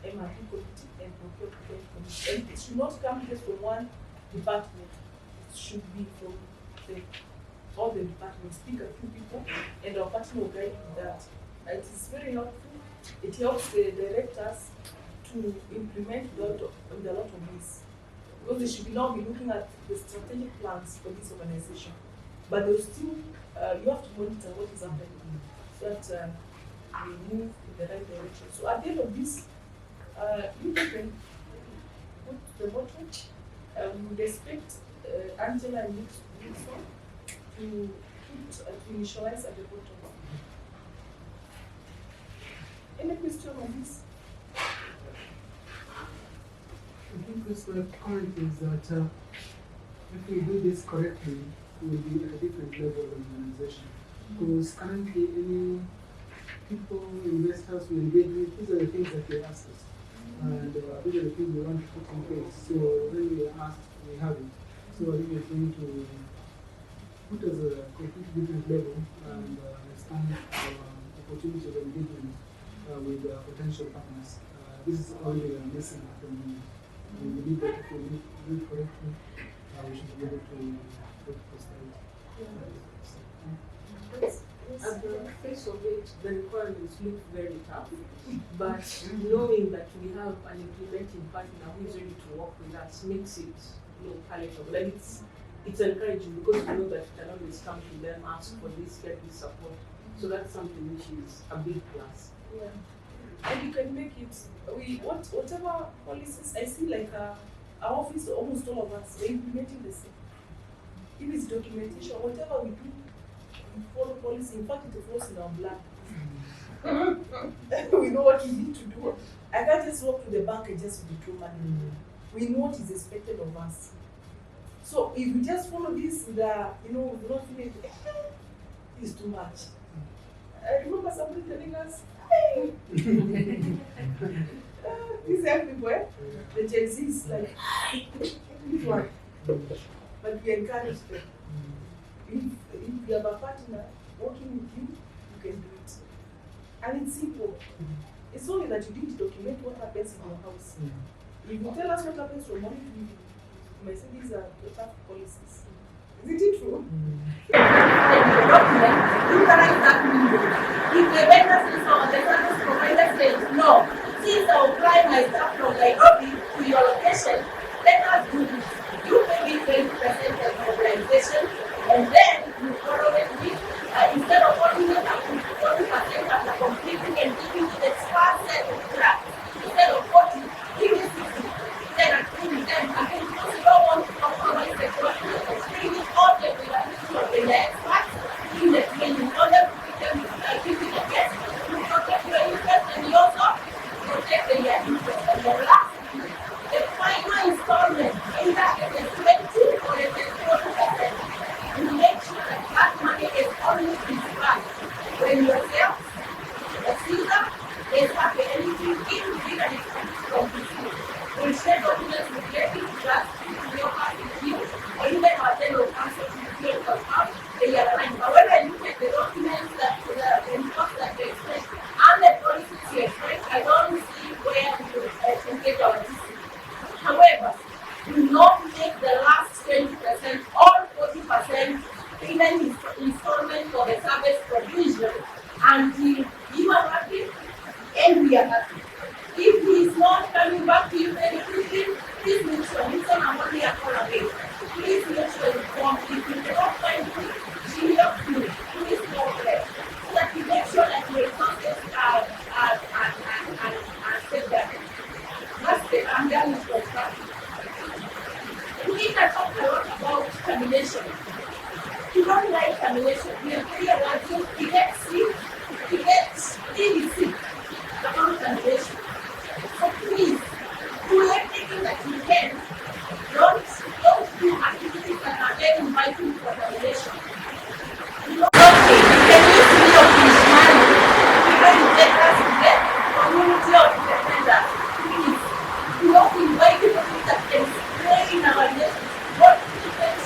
M&T committee and procurement committee. And it should not come just from one department. It should be from all the departments. Pick a few people and our partner will guide you that. It is very helpful. It helps the directors to implement with a lot of this. Because they should now be looking at the strategic plans for this organization. But they'll still, you have to monitor what is happening so that we move in the right direction. So at the end of this, you can put the bottom. We would expect Angela and Nixon to initialize at the bottom. Any question on this? I think what's my point is that if we do this correctly, we will be at a different level of organization. Because currently, any people, investors we engage with, these are the things that they ask us. And these are the things we want to put in place. So when we ask, we have it. So I think we're going to put us at a completely different level and understand our opportunities of engagement with potential partners. This is all we are missing at the moment. We believe that if we do it correctly, we should be able to put prosperity. At the face of it, the requirements look very tough, but knowing that we have an implementing partner who is ready to work with us makes it palatable. And it's encouraging because we know that we can always come to them, ask for this, get this support. So that's something which is a big plus. Yeah. And you can make it, whatever policies, I see like our office, almost all of us, we're implementing the same. If it's documentation, whatever we do, we follow policy. In fact, it flows in our blood. We know what we need to do. I can't just walk to the bank and just withdraw money. We know what is expected of us. So if we just follow this, we not feel it's too much. I remember somebody telling us, these young people, the Gen Z is like, this one. But we encourage them. If you have a partner working with you, you can do it. And it's simple. It's only that you didn't document what happens in your house. If you tell us what happens from morning to evening, you might say these are the tough policies. Isn't it true? If the benefits or the service provider says no, since I will fly my stuff from Nairobi to your location, let us do this. You pay me 20% of mobilization, and then you follow it with, instead of 40% after completing and giving you the sparse set of drafts, instead of 40, give me 60. Then I give you 10. Again, because you don't want to compromise the quality, bring it all the way to the experts in the training, order to give you the best, to protect your interest and yours up, protect the interest. And the last, the final installment, either it is 20 or it is 40%. You make sure that that money is always dispersed when yourself, the season, is happy anything in bigger from this. Instead of just getting just your heart with you, or even attend your council to feel for how they are aligned. But when I look at the documents that the reports that they explain and the policies you explain, I don't see where you engage our district. However, do not make the last 20% or 40% payment installment for the service provision until you are happy and we are happy. If he is not coming back to you very quickly, please make sure you can only a call away. Please make sure you come. If you cannot find me, she helps you. Please call her. So that you make sure that your resources are set back. That's the damage of that. We can talk a lot about termination. You don't like termination. We are very aware he gets sick, he gets really sick about termination. So please, do everything that you can. Don't do activities that are very inviting for termination. Okay, you can use Rio Fish money. Even if let us get community of defenders, please. We don't invite people that can explain our relationship. What is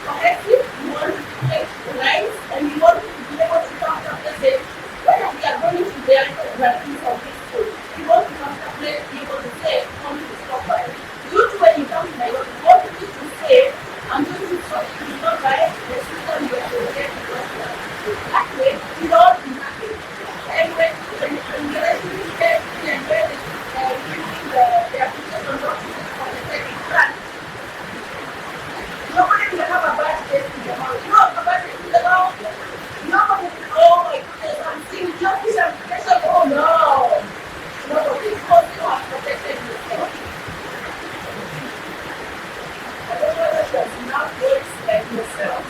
correctly, we want to take rights and we want to be able to talk to the same. When we are going to the practice of this school, we want to be able to say, come to stop by. You too, when you come to Nairobi, what you need to say, I'm going to stop by the system you are going to get. That way, we don't be happy. And when the residents get and when the application documents for the second grant, nobody will have a bad taste in the mouth. You have a bad taste in the mouth. Nobody, oh my goodness, I'm seeing justice and pressure. Oh no. Nobody, because you have protected yourself. I don't know that there's enough words like yourself.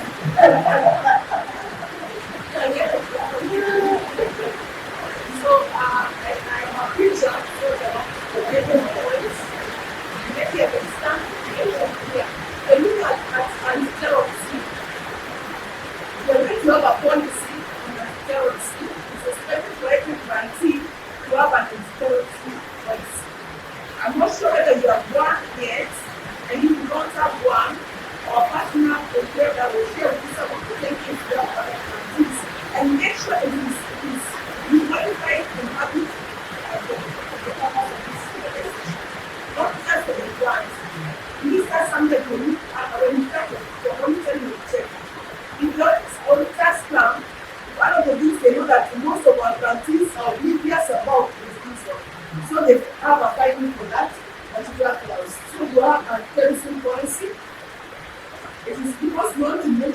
So, I'm a preacher, so the different voice. Maybe I can stand here. When you look at literacy, the way to have a policy on literacy is expected for every grantee to have an literacy policy. I'm not sure whether you have one yet, and if you don't have one, or a partner will share that will share with you some of the things that are grantees, and make sure it is you qualify to have it as the purpose of this organization. Not just the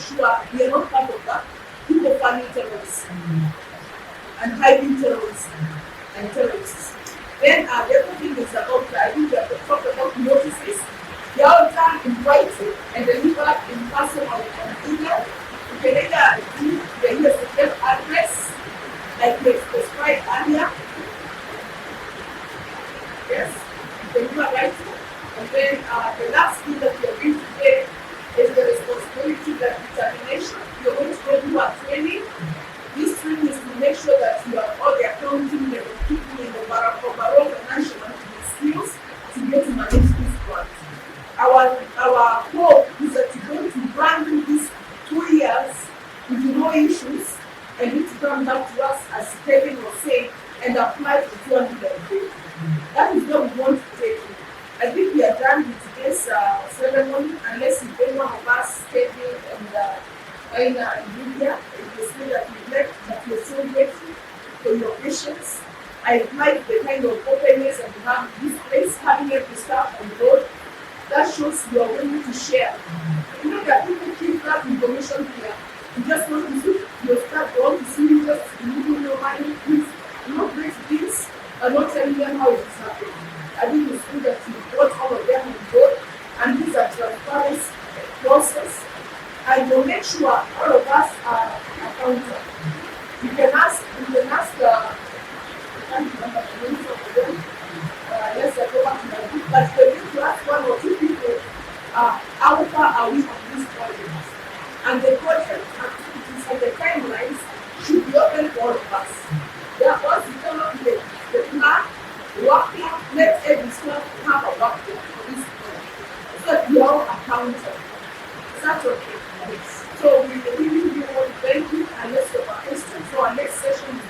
make sure we are not part of that people funding terrorism and hiding terrorism and terrorists. Then the other thing is about, I think we have to talk about notices. They are all done in writing and delivered in person or on email. You can either do the USFF address, like we specified earlier. Yes, you can do a writing. And then the last thing that we are going to pay is the responsibility, that determination. You're going to go through a training. This training is to make sure that you have all the accounting level people in the overall financial management skills to be able to manage this grant. Our hope is that you're going to run through these 2 years with no issues and need to come back to us, as Kevin was saying, and apply for 250. That is where we want to take it. I think we are done with today's ceremony, unless if any one of us, Kevin and Aina and Lydia, if they say that we left, that we're so grateful for your patience. I like the kind of openness that you have in this place, having every staff on board. That shows you are willing to share. You know that people keep that information here. You just want to see your staff, they want to see you just moving your money. Please, do not break this and not telling them how it is happening. I think it's good that you brought all of them on board, and this is a transparent process. And you'll make sure all of us are accountable. You can ask, I can't remember the names of them. Let's go back to my book, but you need to ask 1 or 2 people, how far are we on this project? And the project activities and the timelines should be open for all of us. Therefore, you cannot make the plan, work plan, let every staff have a work plan for this project. So that we are all accountable. Is that okay? Yes. So we really want to thank you, and let's go back. So our next session is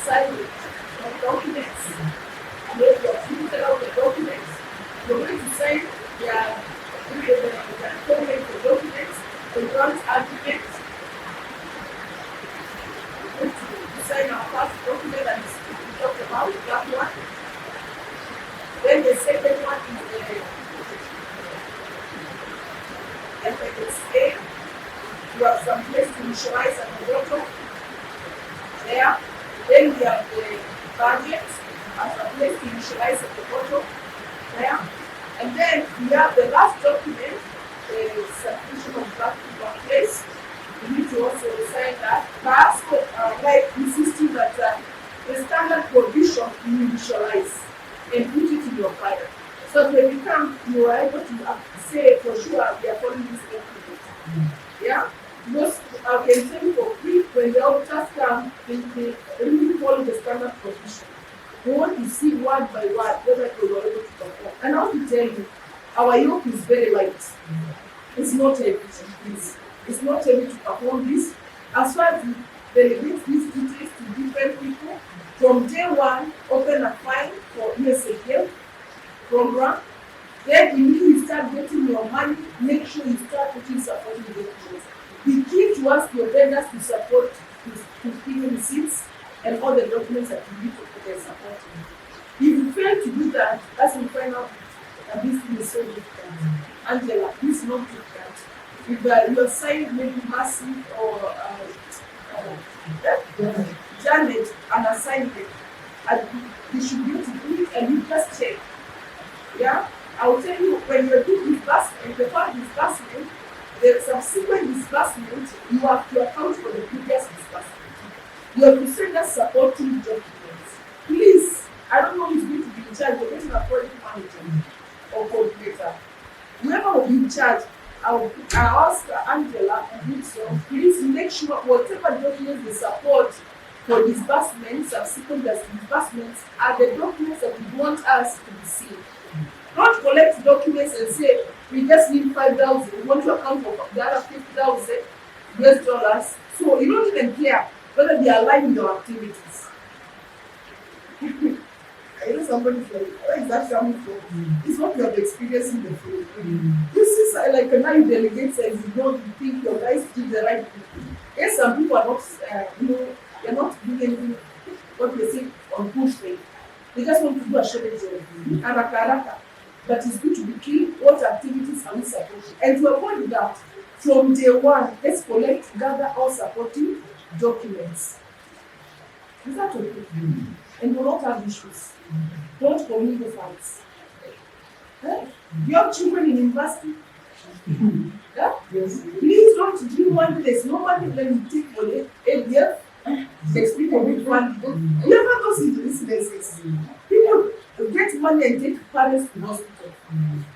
signing of documents. And then you have printed out the documents. You're going to sign the documents, the grant agreements. We're going to sign our first document that we talked about, that one. Then the second one is the FXA. You have some place to initialize at the bottom. There. Then we have the budget as a place to initialize at the bottom. There. And then we have the last document, the submission of that to place. You need to also sign that. But like insisting that the standard provision you initialize and put it in your file. So when you come, you are able to say for sure we are following this document. Yeah? Most I can tell you for free, when the auditors come, they really follow the standard provision. We want to see word by word whether they were able to perform. And I want to tell you, our yoke is very light. It's not heavy. It's not heavy to perform this. As far as we delegate these duties to different people, from day one, open a file for ESAPL program. Then immediately you start getting your money, make sure you start putting supporting documents. Be key to ask your vendors to support, to give you receipts and all the documents that you need to put their support in. If you fail to do that, that's when you find out that this thing is so difficult. Angela, this is not difficult. If you are signing maybe Massive or Janet an assignment, and you should be able to do it and you just check. Yeah? I will tell you, when you're doing disbursement, the first disbursement, the subsequent disbursement, you have to account for the previous disbursement. You have to send us supporting documents. Please, I don't know who's going to be in charge, you're getting a project manager or coordinator. Whoever will be in charge, I'll ask Angela and Wilson, please make sure whatever documents they support for disbursement, subsequent disbursements, are the documents that we want us to be seen. Don't collect documents and say, we just need 5,000, we want to account for the other 50,000 US dollars. So you don't even care whether they align with your activities. I know somebody's like, where is that coming from? It's what you have experienced in the field. This is like now you delegate and you don't think your guys did the right thing. Yes, some people are not, they're not doing anything, what they say, on push thing. They just want to do a shortage of araka. But it's good to be clear what activities are we supporting. And to avoid that, From day one, let's collect, gather all supporting documents. Is that okay? And we'll not have issues. Don't commingle funds. You have children in university. Yeah? Yes. Please don't do one place. No money when you take for the ADF. Next people will fund. You never go see these places. People get money and take parents to hospital.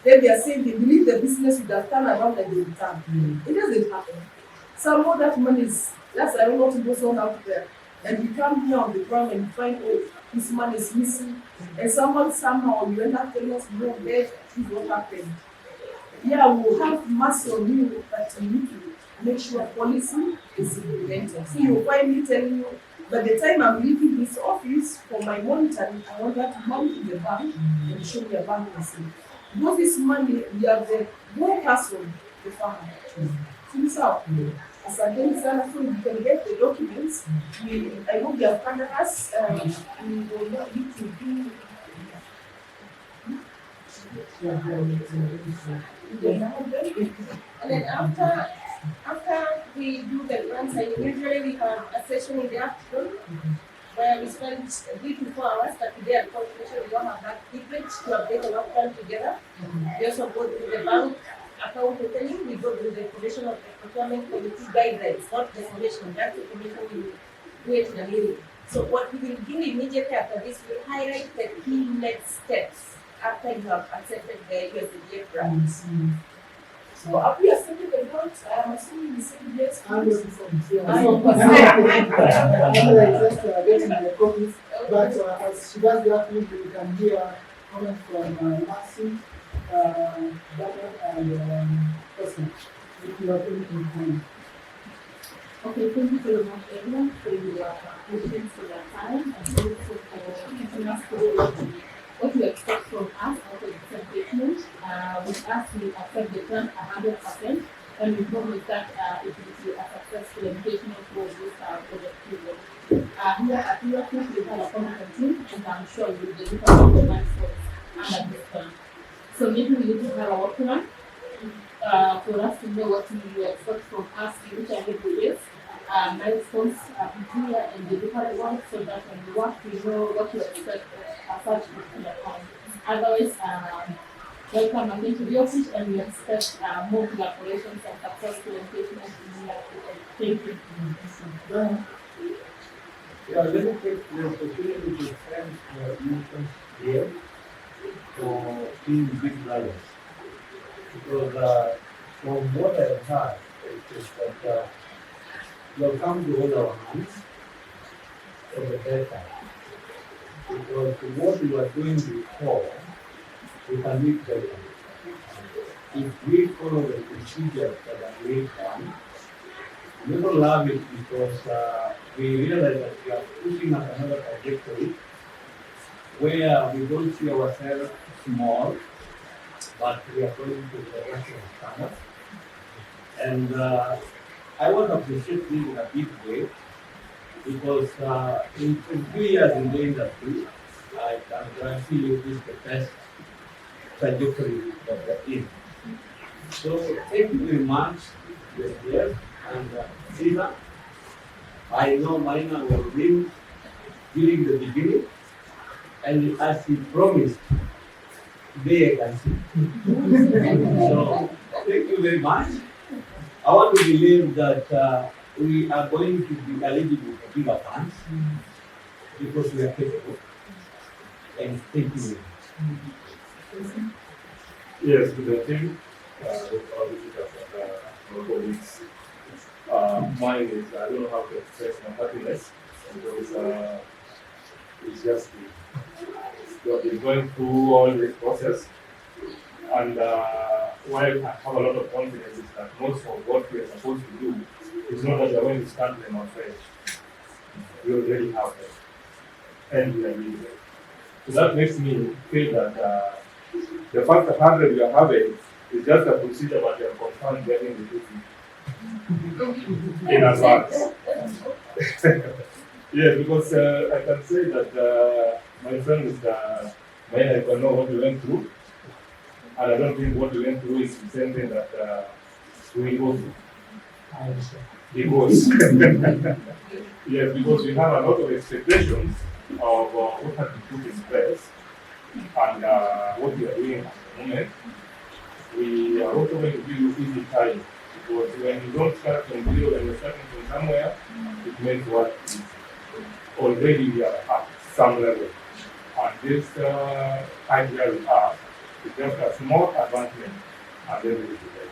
Then they are saying they believe the business would have turned around and they will turn. It doesn't happen. Some of that money is, that's I don't want to go so out there. And you come here on the ground and you find, oh, this money is missing. And someone somehow you end up telling us, no, this is what happened. Yeah, we'll have mercy on you, but you need to make sure policy is implemented. So you'll find me telling you, by the time I'm leaving this office for my monitoring, I want that money to the bank and show me a bank receipt. Because this money, we have the one person, the farmer. So, as a daily sana, so you can get the documents. I hope you have covered us. We will not need to do. And then after we do the grant signing, usually we have a session in the afternoon where we spend 3 to 4 hours, but today unfortunately we don't have that equipment to update the work plan together. We also go through the bank account opening, we go through the formation of the procurement committee guidelines, not the formation, that's the formation we do it in a meeting. So what we will do immediately after this, we'll highlight the key next steps after you have accepted the USDF grant. So have we accepted the grant? I'm assuming we said yes. I'm looking for it. Getting the copies, but as she does that, we can hear comments from Maxine, Data, and Person. If you have anything to comment. Okay, thank you very much everyone for your patience, for your time, and also for keeping us to what you expect from us out of the presentation. With us, we accept the plan 100%, and we promise that it will be a successful educational process project period. Here at Rio Fish, we have a competent team, and I'm sure you will deliver all the milestones under this plan. So maybe we need to have a work plan for us to know what you expect from us in each and every day. Milestones here and the different ones, so that when we work, we know what to expect as such in the account. Otherwise, welcome again to the office, and we expect more collaborations and successful engagement in the Thank you. Yeah, let me take the opportunity to thank Newton here for being big brothers. Because from what I have heard, it is that you have come to hold our hands for the better. Because what you are doing before, we can make better. If we follow the procedures that are laid down, we will love it because we realize that we are pushing at another trajectory where we don't see ourselves small, but we are going to the national standard. And I want to appreciate this in a big way because in 3 years in the industry, I can guarantee you this is the best trajectory that we're in. So thank you very much, yes, and Sina. I know Marina will bring during the beginning, and as he promised, today I can see. So thank you very much. I want to believe that we are going to be eligible for bigger funds because we are capable. And thank you very much. Yes, to the team, with all visitors and our colleagues. Mine is, I don't know how to express my happiness because it's just we have been going through all this process. And while I have a lot of confidence is that most of what we are supposed to do is not that we are going to stand them on face. We already have it. And we are leading it. So that makes me feel that the fact that 100 we are having is just a procedure, but we are confirmed getting the 50 in advance. Yes, because I can say that my friend Mr. Maya, I know what we went through. And I don't think what we went through is the same thing that we will also because yes, because we have a lot of expectations of what has been put in place and what we are doing at the moment. We are also going to give you easy time because when you don't start from zero and you're starting from somewhere, it makes what is already we are at some level. And this time where we are is just a small advancement and then we will be there.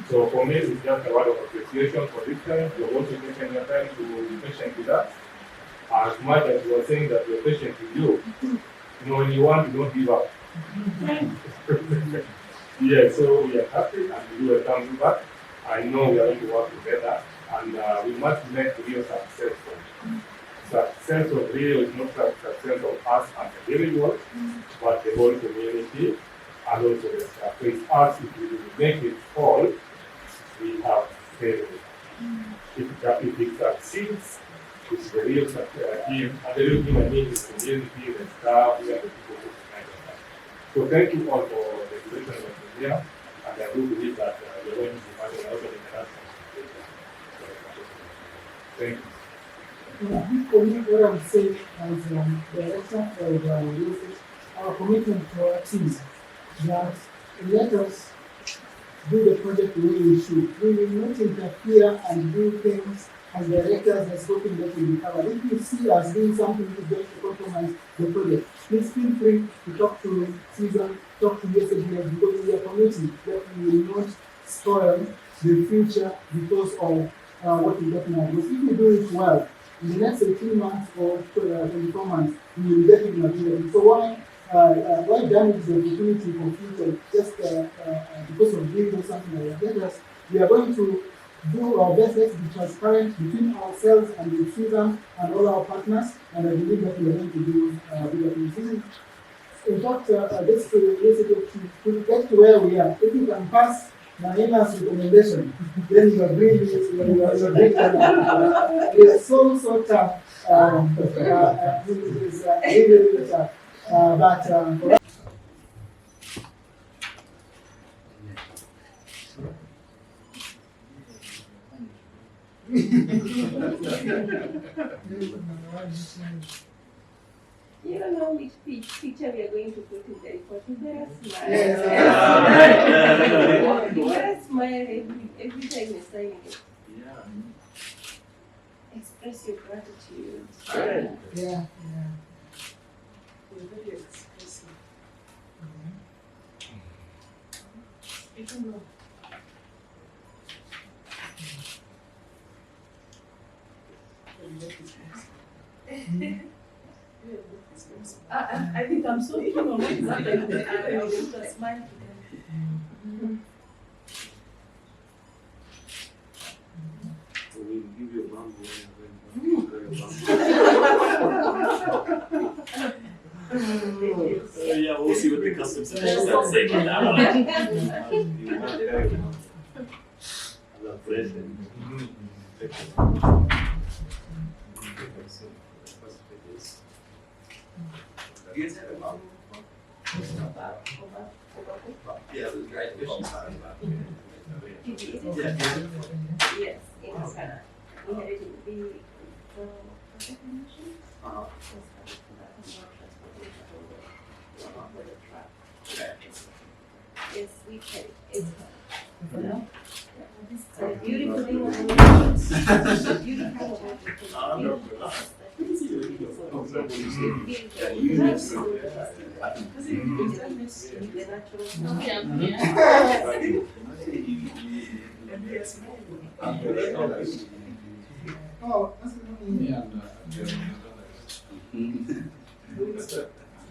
So for me, it's just a word of appreciation for this time. You're also taking your time to be patient with us. As much as you are saying that you're patient with you, when you want, you don't give up. Yeah, so we are happy and we will come back. I know we are going to work together and we must make Rio successful. Success of Rio is not just success of us as individuals, but the whole community and also the staff. So it's us, if we make it all, we have failed. If it succeeds, it's the real team, and the real team I mean is the community, the staff, we are the people who kind of that. So thank you all for the duration of the year, and I do believe that you're going to be having a lot of interaction. Thank you. What I'm saying as director of Rio Fish, our commitment to our teams that let us do the project the way we should. We will not interfere and do things as directors as hoping that will be covered. If you see us doing something that is going to compromise the project, please feel free to talk to Susan, talk to USAGS, because we are committing that we will not spoil the future because of what we got now. Because if we do it well, in the next 18 months or 24 months, we will get it materially. So why damage the opportunity for future just because of doing something like that? We are going to do our best to be transparent between ourselves and the Susan and all our partners, and I believe that we are going to do bigger things. In fact, this to get to where we are, if you can pass Naina's recommendation, then you are really, it's so tough. It's really tough. But You don't know which picture we are going to put in the report. You better smile. You better smile every time you're signing it. Express your gratitude. yeah. We're very expressive. I don't know. I think I'm so keen on what is happening. I will just smile to them. We'll give you a bamboo Yeah, we'll see what the customs officials have to say about that one. You guys have a bamboo? Yeah, the dried fish is fine. Yes, in Ghana. We had it in the yes, we can. It's a beautiful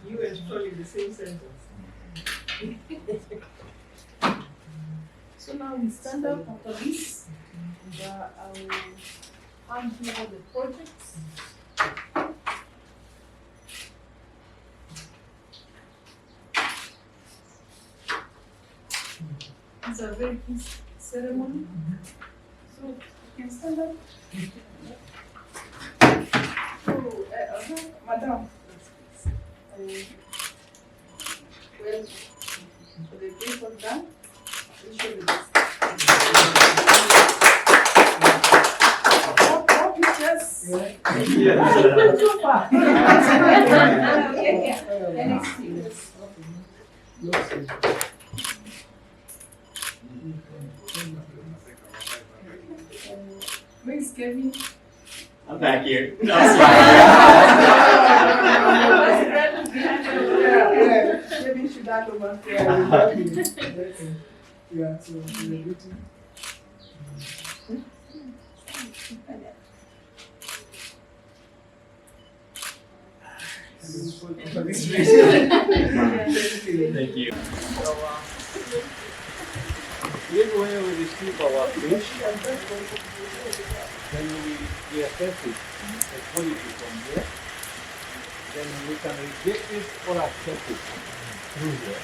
You and Troy in the same sentence. So now we stand up after this, and I will hand you all the projects. It's a very peaceful ceremony. So you can stand up. So, Madam, well, for the day for that, we show you this. Too far. Where's Kevin? I'm back here. No, Kevin should hand over. Yeah, so we're waiting. Thank you. Here's where we receive our fish, then we assess it, the quality from here. Then we can reject it or accept it through here.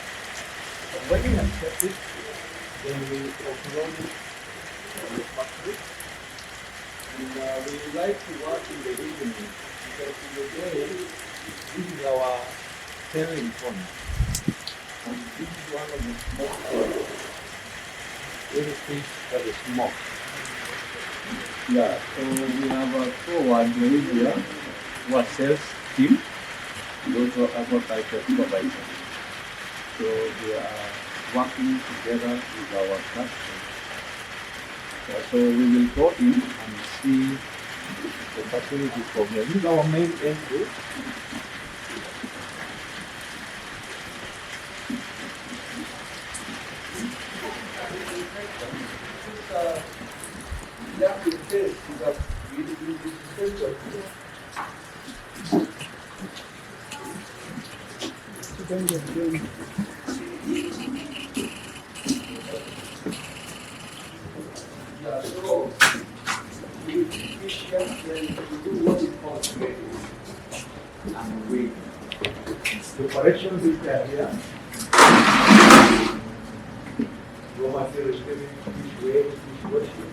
And when we accept it, then we offload it from the factory. And we like to work in the evening because in the day, this is our selling point. And this is one of the smoke areas. Every fish that is smoked. Yeah, so we have a forward here who are sales team, and also agriculture supervisor. So they are working together with our customers. So we will go in and see the facility from here. This is our main entry. Corrections is there here. Raw material is getting each way, each washing,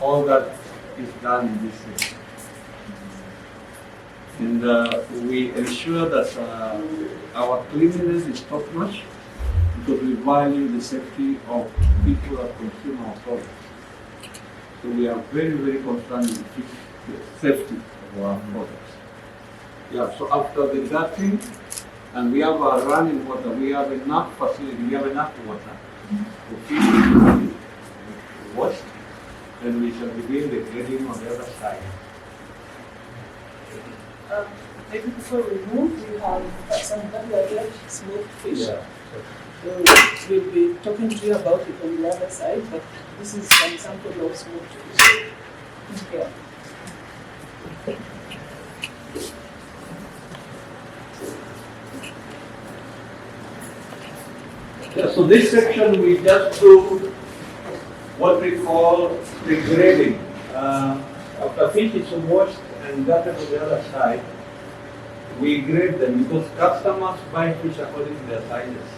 all that is done in this way. And we ensure that our cleanliness is top notch because we value the safety of people that consume our products. So we are very, very concerned with the safety of our products. Yeah, so after the gutting, and we have a running water, we have enough facility, we have enough water for fish to wash, then we shall begin the grading on the other side. Maybe before we move, we have some underground smoked fish. Yeah. So we'll be talking to you about it on the other side, but this is some sample of smoked fish. Yeah. Yeah, so this section we just do what we call the grading. After fish is washed and gutted on the other side, we grade them because customers buy fish according to their sizes.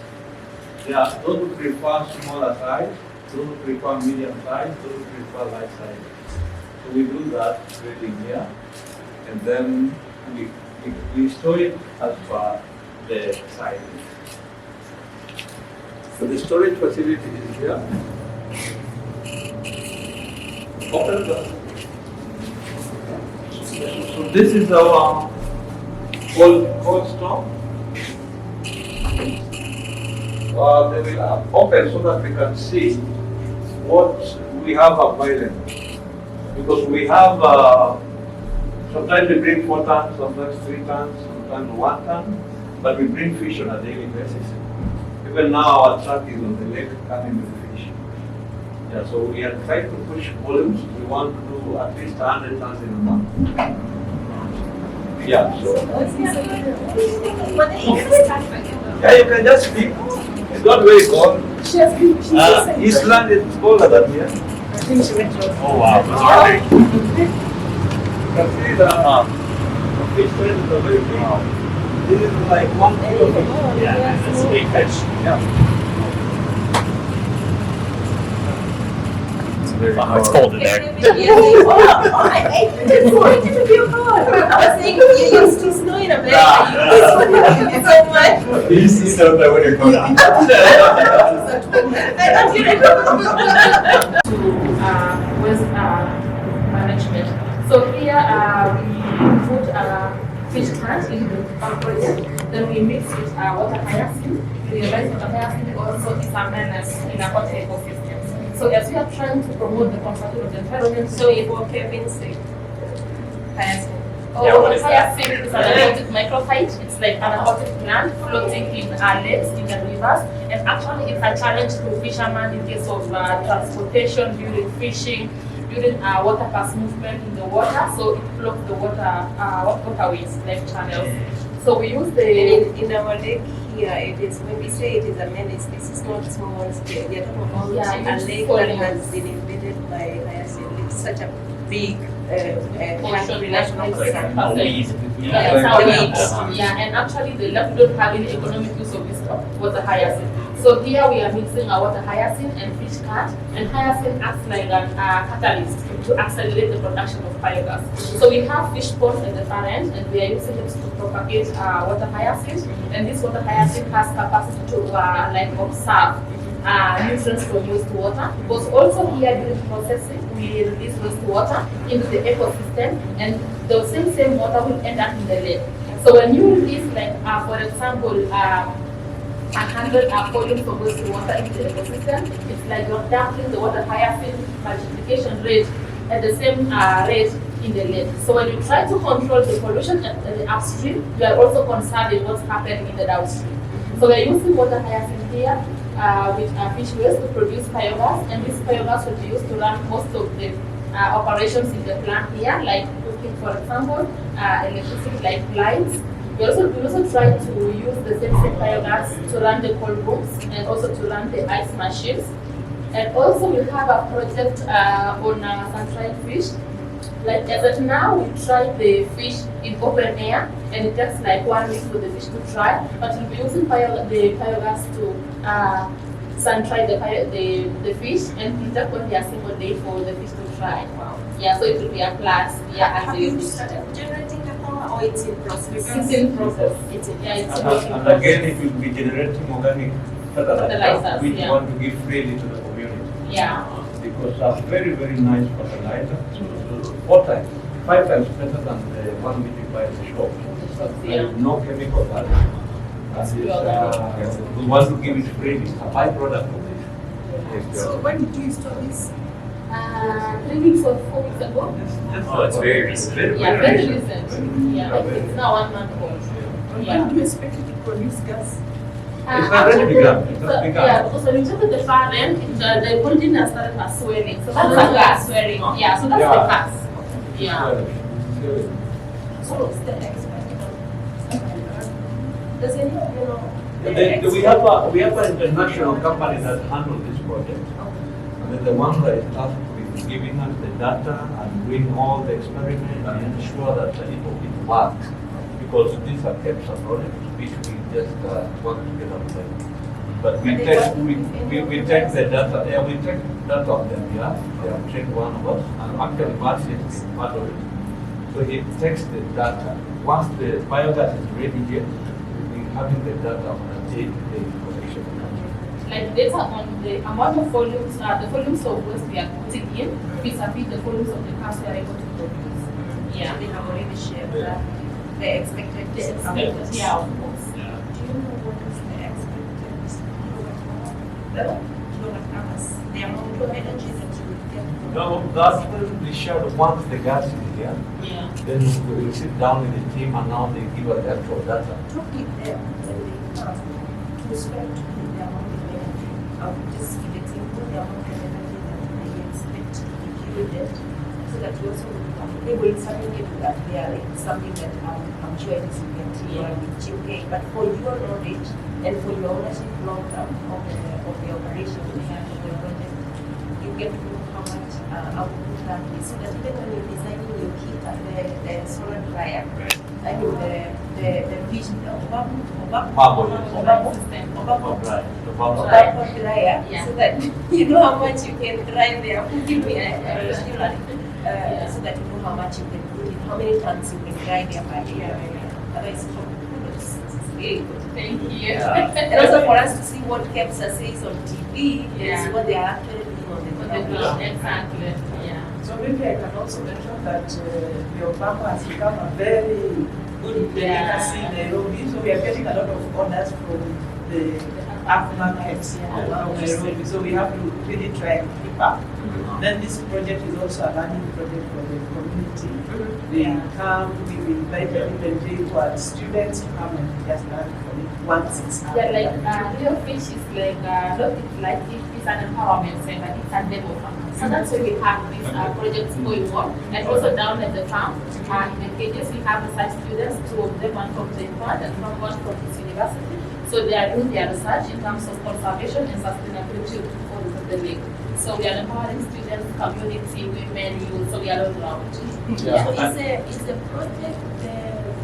Yeah, those who prefer smaller size, those who prefer medium size, those who prefer light size. So we do that grading here, and then we store it as per the size. So the storage facility is here. Open the. So this is our cold store. They will open so that we can see what we have available. Because we have, sometimes we bring 4 tons, sometimes 3 tons, sometimes 1 ton, but we bring fish on a daily basis. Even now our truck is on the lake coming with fish. Yeah, so we are trying to push volumes. We want to do at least 100 tons in a month. Yeah, so. Yeah, you can just speak. It's not very cold. Eastland is colder than here. I think she went to. Oh wow, those are big. You can see the fish trains are very big. This is like 1 kilo of fish. Yeah, that's a big fish. Yeah. Wow, it's cold in there. I was saying you used to snow in America. It's so much. You see some of that winter coat on. Was management. So here we put fish plant in the farm project, then we mix with water hyacinth. We realize water hyacinth also is a menace in a water ecosystem. So as we are trying to promote the conservation of the environment, So for Kevin's sake, hyacinth. what is hyacinth is an aquatic microphyte. It's like an aquatic plant floating in lakes, in the rivers, and actually it's a challenge to fishermen in case of transportation during fishing, during water pass movement in the water. So it blocks the waterways, like channels. So we use the in our lake here, it is when we say it is a menace, this is not small scale. We are talking about a lake that has been invaded by hyacinth. It's such a big and actually the left don't have any economic use of this water hyacinth. So here we are mixing our water hyacinth and fish cat, and hyacinth acts like a catalyst to accelerate the production of biogas. So we have fish ponds at the far end, and we are using it to propagate water hyacinth, and this water hyacinth has capacity to observe nutrients from wastewater, because also here during processing we release wastewater into the ecosystem, and the same water will end up in the lake. So when you release, like for example, 100 volumes of wastewater into the ecosystem, it's like you're doubling the water hyacinth multiplication rate at the same rate in the lake. So when you try to control the pollution at the upstream, you are also concerning what's happening in the downstream. So we're using water hyacinth here with fish waste to produce biogas, and this biogas will be used to run most of the operations in the plant here, like cooking, for example, electricity like lights. We also try to use the same biogas to run the cold rooms and also to run the ice machines. And also we have a project on sun-dried fish. Like as of now, we try the fish in open air, and it takes like 1 week for the fish to try. But we'll be using the biogas to sun-dry the fish, and it will take only a single day for the fish to try. Wow. Yeah, so it will be a plus. Yeah, have you started generating the power, or it's in process? It's in process. And again, it will be generating organic fertilizer, which we want to give freely to the community. Yeah. Because a very, very nice fertilizer, 4 times, 5 times better than the one we buy in the shop. There is no chemical value. And we want to give it freely, a byproduct of this. So when did you install this? 3 weeks or 4 weeks ago. Oh, it's very recent. Very recent. Yeah, it's now 1 month old. When do you expect it to produce gas? It's already begun. Yeah, because when you look at the far end, the building has started swelling. So that's a gas swelling. Yeah, so that's the gas. Yeah. So what's the expected? Does anyone, We have an international company that handles this project. And they're the one that is tasked with giving us the data and doing all the experiments and ensure that it works. Because these are kept projects which we just want to get up there. But we take the data, we take data of them, yeah. They have checked one of us, and actually Marcy is part of it. So he takes the data. Once the biogas is ready here, we having the data on a day-to-day collection. Like data on the amount of volumes, the volumes of waste we are putting in, vis-a-vis the volumes of the cars we are able to produce. Yeah, they have already shared that. The expected, yeah, of course. Yeah. Do you know what is the expected kilowatt hours? The amount of energy that you will get? No, that will be shared once the gas is here. Yeah. Then we will sit down with the team, and now they give us the actual data. To give them to respect to the amount of energy, I will just give it simple the amount of energy that they expect to be given, so that we also they will certainly do that. They are like something that I'm sure it is okay. But for your knowledge and for your ownership long term of the operation of the project, you get to know how much output that is, so that even when you're designing your kit and the solar dryer, I mean the fish, the bubble dryer, so that you know how much you can dry there. Give me so that you know how much you can put in, how many tons you can dry there by year. Otherwise, it's really good. Thank you. And also for us to see what KEPSA says on TV is what they are actually doing on the ground. Exactly. Yeah. So maybe I can also mention that your farm has become a very good delicacy in Nairobi. So we are getting a lot of orders from the art markets around Nairobi. So we have to really try and keep up. Then this project is also a learning project for the community. They come, we invite everybody to our students to come and just learn from it once it's out. Yeah, like Rio Fish is like not like it's an empowerment center, it's a demo farm. So that's why we have these projects going on. And also down at the farm, in the cages, we have research students, two of them, one from Japan and one from this university. So they are doing their research in terms of conservation and sustainability for the lake. So we are empowering students, community, women, youth, so we are all around. Yeah. So is the project, the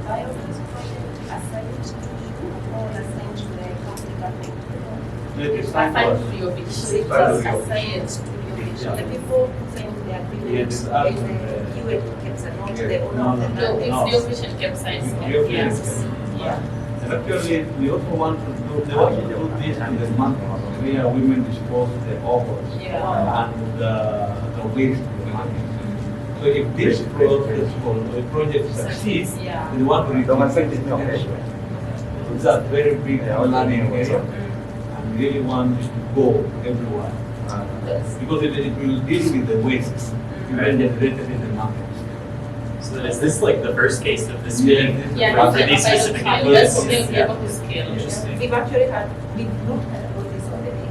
biogas project assigned to you or assigned to the county government? Assigned to Rio Fish. So it was assigned to Rio Fish. The people saying the agreement is you and Kepsa, not the owner of the land. No, it's Rio Fish and Capsize. Yes. Yeah. And actually, we also want to do this in the month where women dispose the overs and the waste to the market. So if this project succeeds, we want to replicate it elsewhere. It's a very big learning area, and really want to go everywhere because it will deal with the waste generated in the market. So is this like the first case of this being for these specific Yes, areas? be able to scale. Interesting. We've actually had, we've looked at all this already.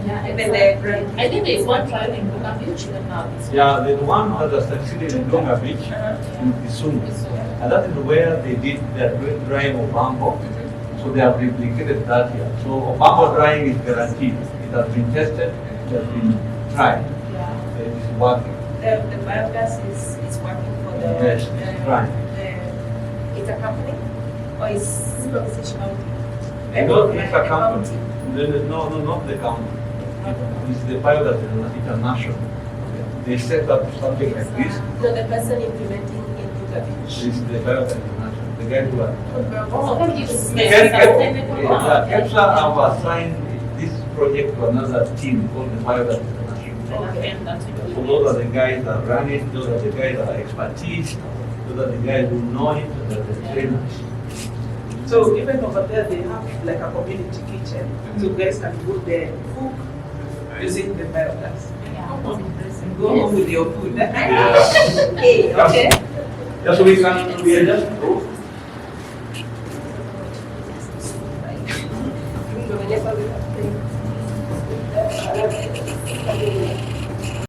Yeah, Even the I think there is one trial in Buka Beach even now. Yeah, the one that has succeeded in Lunga Beach in Kisumu. And that is where they did their drying of bamboo. So they have replicated that here. So bamboo drying is guaranteed. It has been tested, it has been tried. It is working. the biogas is working for the, Yes, right. It's a company or is British County? No, it's a company. No, not the county. It's the Biogas International. They set up something like this. So the person implementing in Buka Beach. It's the Biogas International. The guy who KEPSA have assigned this project to another team called the Biogas International. So those are the guys that run it, those are the guys that are expertise, those are the guys who know it, those are the trainers. So even over there, they have like a community kitchen, so guys can go there and cook using the biogas. And go home with your food. Yeah. Hey, okay. Yeah, so we are just